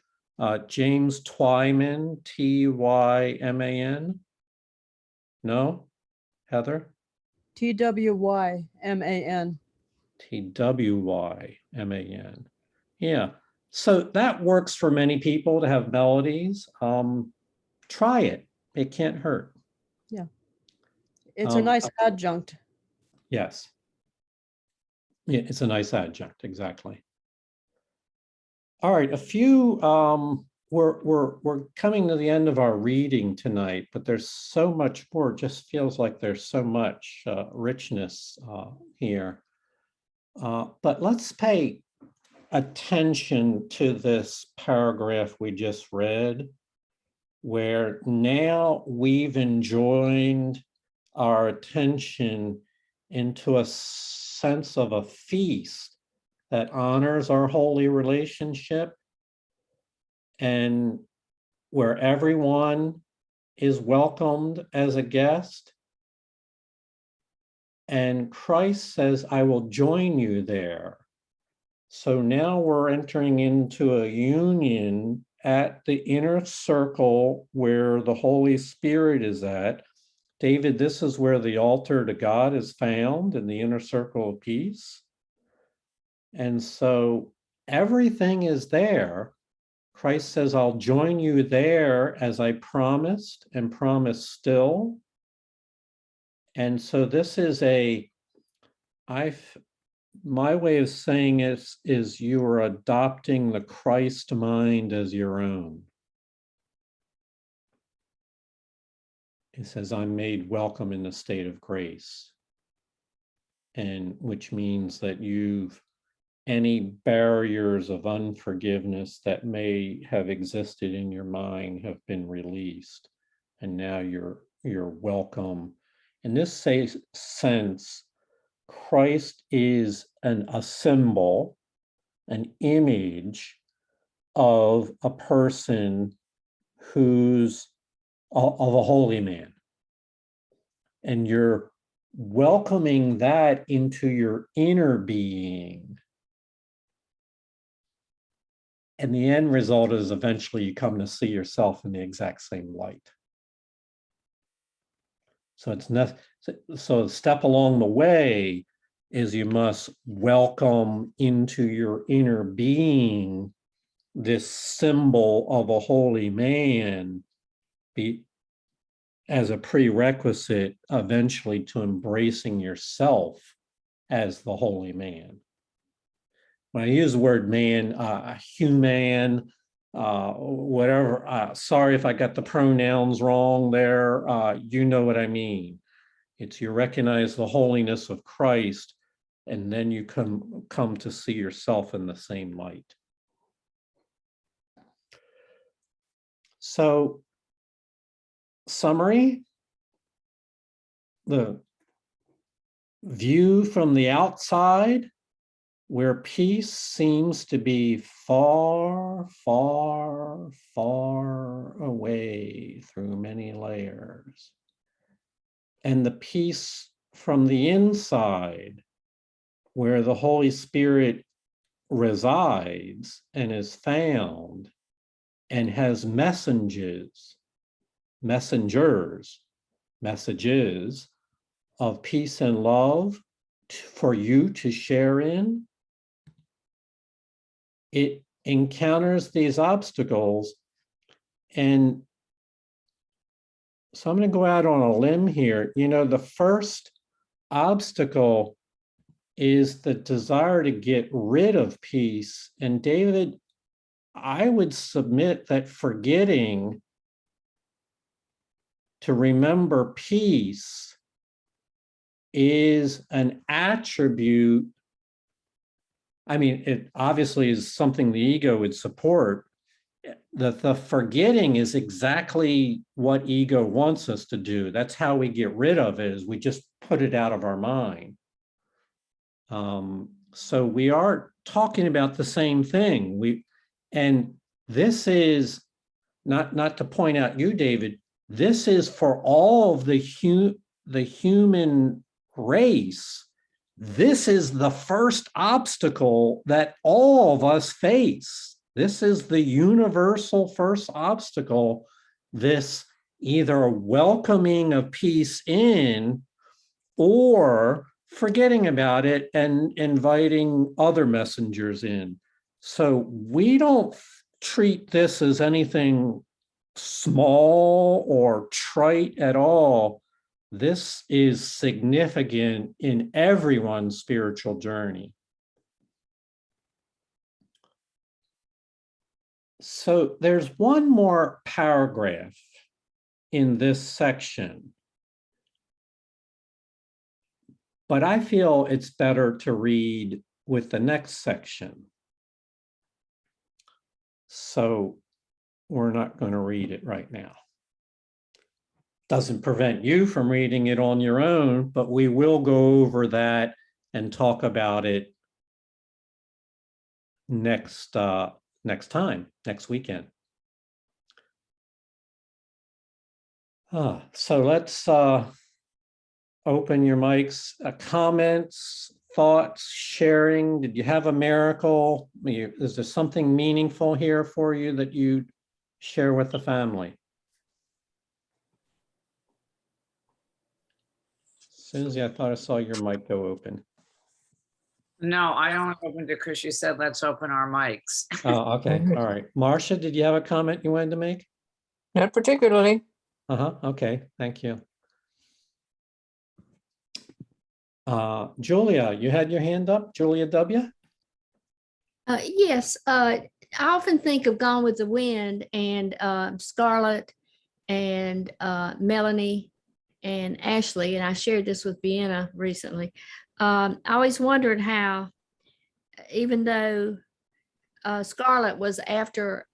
S1: James Twyman, T-Y-M-A-N. No, Heather?
S7: Twyman.
S1: Twyman. Yeah. So that works for many people to have melodies. Try it. It can't hurt.
S7: Yeah. It's a nice adjunct.
S1: Yes. Yeah, it's a nice adjunct, exactly. All right, a few we're coming to the end of our reading tonight, but there's so much more. It just feels like there's so much richness here. But let's pay attention to this paragraph we just read, where now we've enjoined our attention into a sense of a feast that honors our holy relationship, and where everyone is welcomed as a guest. And Christ says, I will join you there. So now we're entering into a union at the inner circle where the Holy Spirit is at. David, this is where the altar to God is found, in the inner circle of peace. And so everything is there. Christ says, I'll join you there as I promised and promise still. And so this is my way of saying it is you are adopting the Christ mind as your own. It says, I'm made welcome in the state of grace. And which means that any barriers of unforgiveness that may have existed in your mind have been released. And now you're welcome. In this sense, Christ is a symbol, an image of a person who's of a holy man. And you're welcoming that into your inner being. And the end result is eventually you come to see yourself in the exact same light. So so a step along the way is you must welcome into your inner being this symbol of a holy man as a prerequisite eventually to embracing yourself as the holy man. When I use the word man, human, whatever, sorry if I got the pronouns wrong there, you know what I mean. It's you recognize the holiness of Christ, and then you come to see yourself in the same light. So, summary, the view from the outside, where peace seems to be far, far, far away through many layers. And the peace from the inside, where the Holy Spirit resides and is found and has messages of peace and love for you to share in. It encounters these obstacles. And so I'm going to go out on a limb here. You know, the first obstacle is the desire to get rid of peace. And David, I would submit that forgetting to remember peace is an attribute. I mean, it obviously is something the ego would support. The forgetting is exactly what ego wants us to do. That's how we get rid of it, is we just put it out of our mind. So we are talking about the same thing. And this is not to point out you, David, this is for all of the human race. This is the first obstacle that all of us face. This is the universal first obstacle, this either welcoming of peace in or forgetting about it and inviting other messengers in. So we don't treat this as anything small or trite at all. This is significant in everyone's spiritual journey. So there's one more paragraph in this section, but I feel it's better to read with the next section. So we're not going to read it right now. Doesn't prevent you from reading it on your own, but we will go over that and talk about it next weekend. So let's open your mics. Comments, thoughts, sharing. Did you have a miracle? Is there something meaningful here for you that you share with the family? Susie, I thought I saw your mic go open.
S6: No, I only opened it because you said, let's open our mics.
S1: Oh, okay. All right. Marcia, did you have a comment you wanted to make?
S11: Not particularly.
S1: Okay. Thank you. Julia, you had your hand up. Julia W.
S8: Yes, I often think of Gone with the Wind and Scarlett and Melanie and Ashley, and I shared this with Vienna recently. I always wondered how, even though Scarlett was after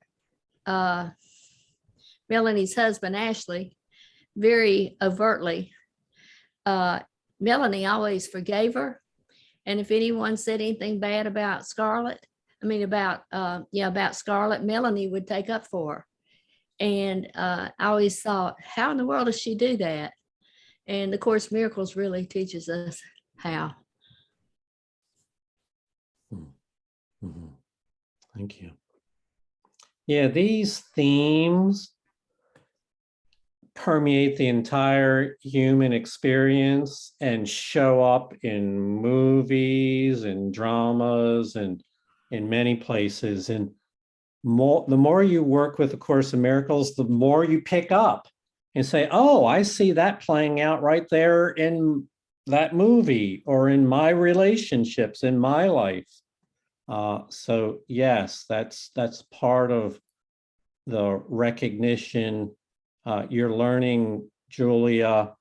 S8: Melanie's husband, Ashley, very overtly, Melanie always forgave her. And if anyone said anything bad about Scarlett, about Scarlett, Melanie would take up for her. And I always thought, how in the world does she do that? And the Course in Miracles really teaches us how.
S1: Mm-hmm. Thank you. Yeah, these themes permeate the entire human experience and show up in movies and dramas and in many places. And the more you work with the Course in Miracles, the more you pick up and say, oh, I see that playing out right there in that movie or in my relationships, in my life. So yes, that's part of the recognition. You're learning, Julia,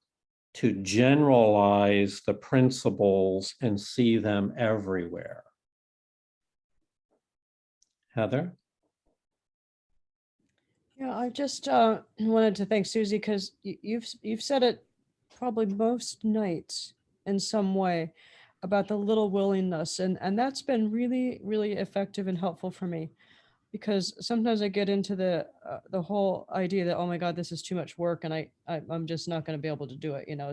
S1: to generalize the principles and see them everywhere. Heather?
S7: Yeah, I just wanted to thank Susie because you've said it probably most nights in some way about the little willingness, and that's been really, really effective and helpful for me, because sometimes I get into the whole idea that, oh my God, this is too much work and I'm just not going to be able to do it. You know,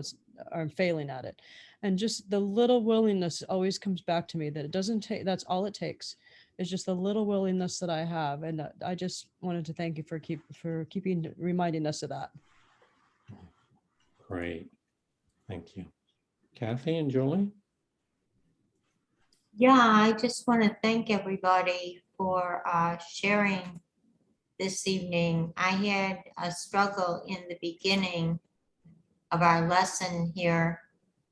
S7: I'm failing at it. And just the little willingness always comes back to me, that it doesn't take, that's all it takes. It's just the little willingness that I have. And I just wanted to thank you for keeping reminding us of that.
S1: Great. Thank you. Kathy and Julie?
S2: Yeah, I just want to thank everybody for sharing this evening. I had a struggle in the beginning of our lesson here,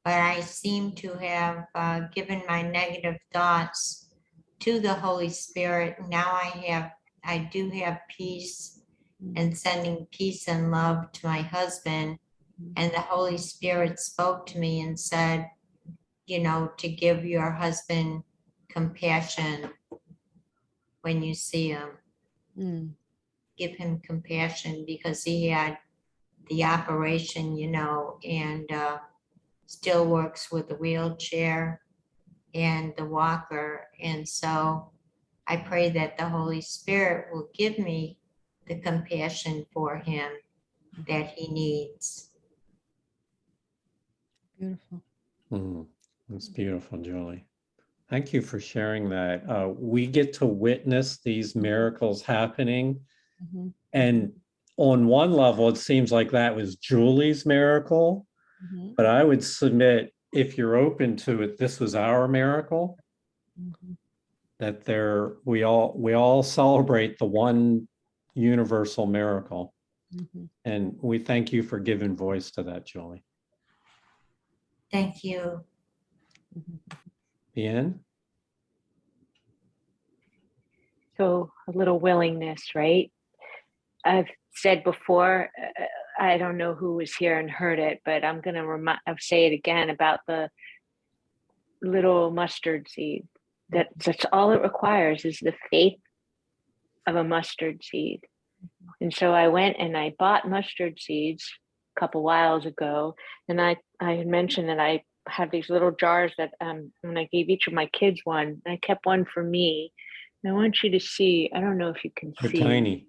S2: but I seem to have given my negative thoughts to the Holy Spirit. Now I do have peace and sending peace and love to my husband. And the Holy Spirit spoke to me and said, you know, to give your husband compassion when you see him. Give him compassion because he had the operation, you know, and still works with the wheelchair and the walker. And so I pray that the Holy Spirit will give me the compassion for him that he needs.
S7: Beautiful.
S1: That's beautiful, Julie. Thank you for sharing that. We get to witness these miracles happening. And on one level, it seems like that was Julie's miracle. But I would submit, if you're open to it, this was our miracle. That we all celebrate the one universal miracle. And we thank you for giving voice to that, Julie.
S2: Thank you.
S1: Bien?
S5: So a little willingness, right? I've said before, I don't know who was here and heard it, but I'm going to say it again about the little mustard seed. That's all it requires, is the faith of a mustard seed. And so I went and I bought mustard seeds a couple whiles ago. And I had mentioned that I have these little jars that when I gave each of my kids one, I kept one for me. And I want you to see, I don't know if you can
S1: They're
S5: see.
S1: tiny.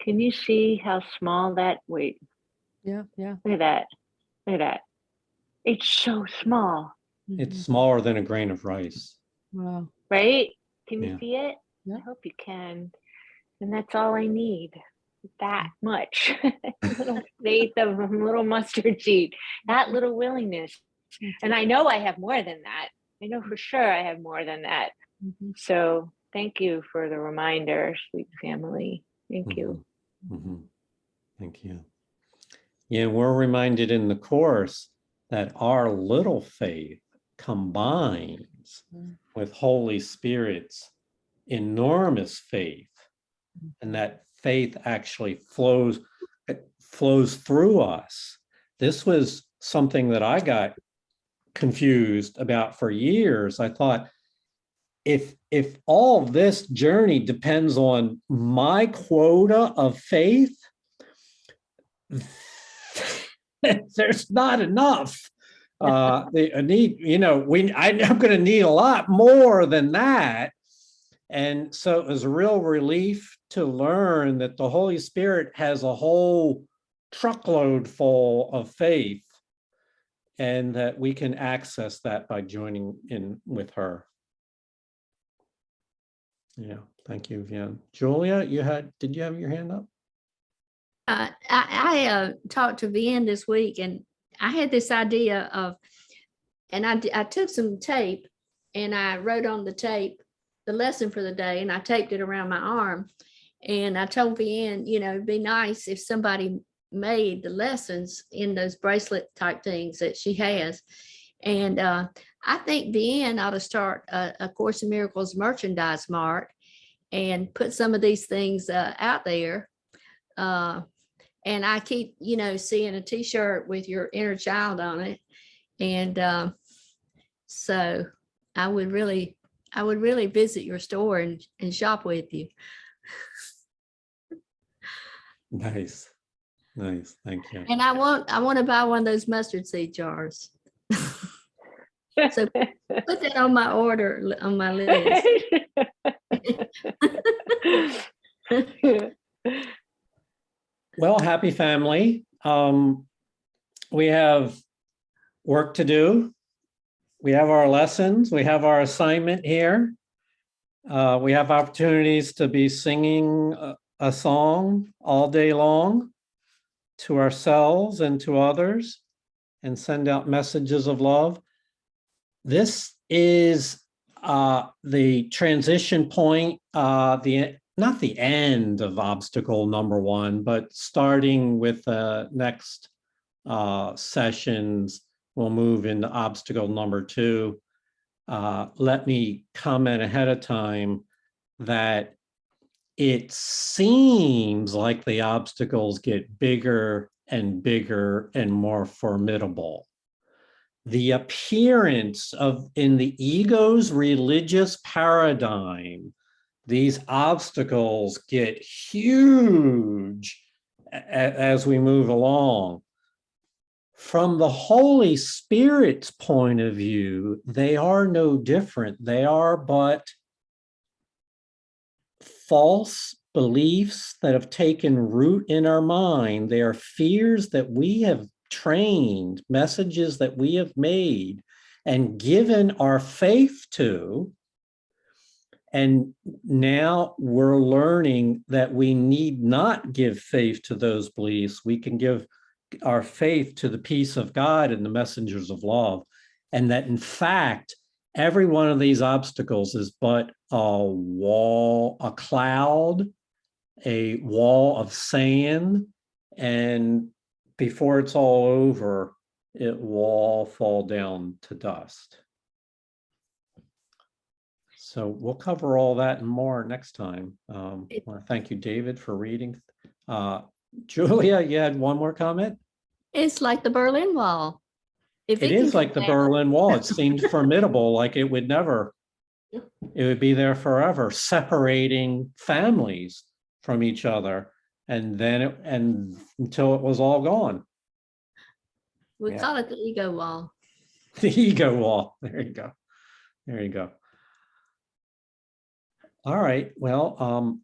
S5: Can you see how small that, wait.
S7: Yeah.
S5: Look at that. Look at that. It's so small.
S1: It's smaller than a grain of rice.
S7: Wow.
S5: Right? Can you
S1: Yeah.
S5: see it?
S7: Yeah.
S5: I hope you can. And that's all I need. That much. Little faith of a little mustard seed. That little willingness. And I know I have more than that. I know for sure I have more than that. So thank you for the reminder, sweet family. Thank you.
S1: Thank you. Yeah, we're reminded in the Course that our little faith combines with Holy Spirit's enormous faith, and that faith actually flows through us. This was something that I got confused about for years. I thought, if all this journey depends on my quota of faith, there's not enough. I need, you know, I'm going to need a lot more than that. And so it was a real relief to learn that the Holy Spirit has a whole truckload full of faith, and that we can access that by joining in with her. Yeah, thank you, Vian. Julia, did you have your hand up?
S8: I talked to Vian this week, and I had this idea of, and I took some tape and I wrote on the tape the lesson for the day, and I taped it around my arm. And I told Vian, you know, it'd be nice if somebody made the lessons in those bracelet type things that she has. And I think Vian ought to start a Course in Miracles merchandise mart and put some of these things out there. And I keep, you know, seeing a t-shirt with your inner child on it. And so I would really visit your store and shop with you.
S1: Nice. Nice. Thank you.
S8: And I want to buy one of those mustard seed jars. So put that on my order, on my list.
S1: Well, happy family. We have work to do. We have our lessons. We have our assignment here. We have opportunities to be singing a song all day long to ourselves and to others and send out messages of love. This is the transition point, not the end of obstacle number 1, but starting with the next sessions, we'll move into obstacle number 2. Let me comment ahead of time that it seems like the obstacles get bigger and bigger and more formidable. The appearance of, in the ego's religious paradigm, these obstacles get huge as we move along. From the Holy Spirit's point of view, they are no different. They are but false beliefs that have taken root in our mind. They are fears that we have trained, messages that we have made and given our faith to. And now we're learning that we need not give faith to those beliefs. We can give our faith to the peace of God and the messengers of love. And that in fact, every one of these obstacles is but a wall, a cloud, a wall of sand, and before it's all over, it will all fall down to dust. So we'll cover all that and more next time. I want to thank you, David, for reading. Julia, you had one more comment?
S8: It's like the Berlin Wall. If
S1: It
S8: can
S1: is like the
S8: come down-
S1: Berlin Wall. It seemed formidable, like it would never, it would be there forever, separating families from each other. And then, until it was all gone.
S8: We
S1: Yeah.
S8: call it the ego wall.
S1: The ego wall. There you go. There you go. All right. Well,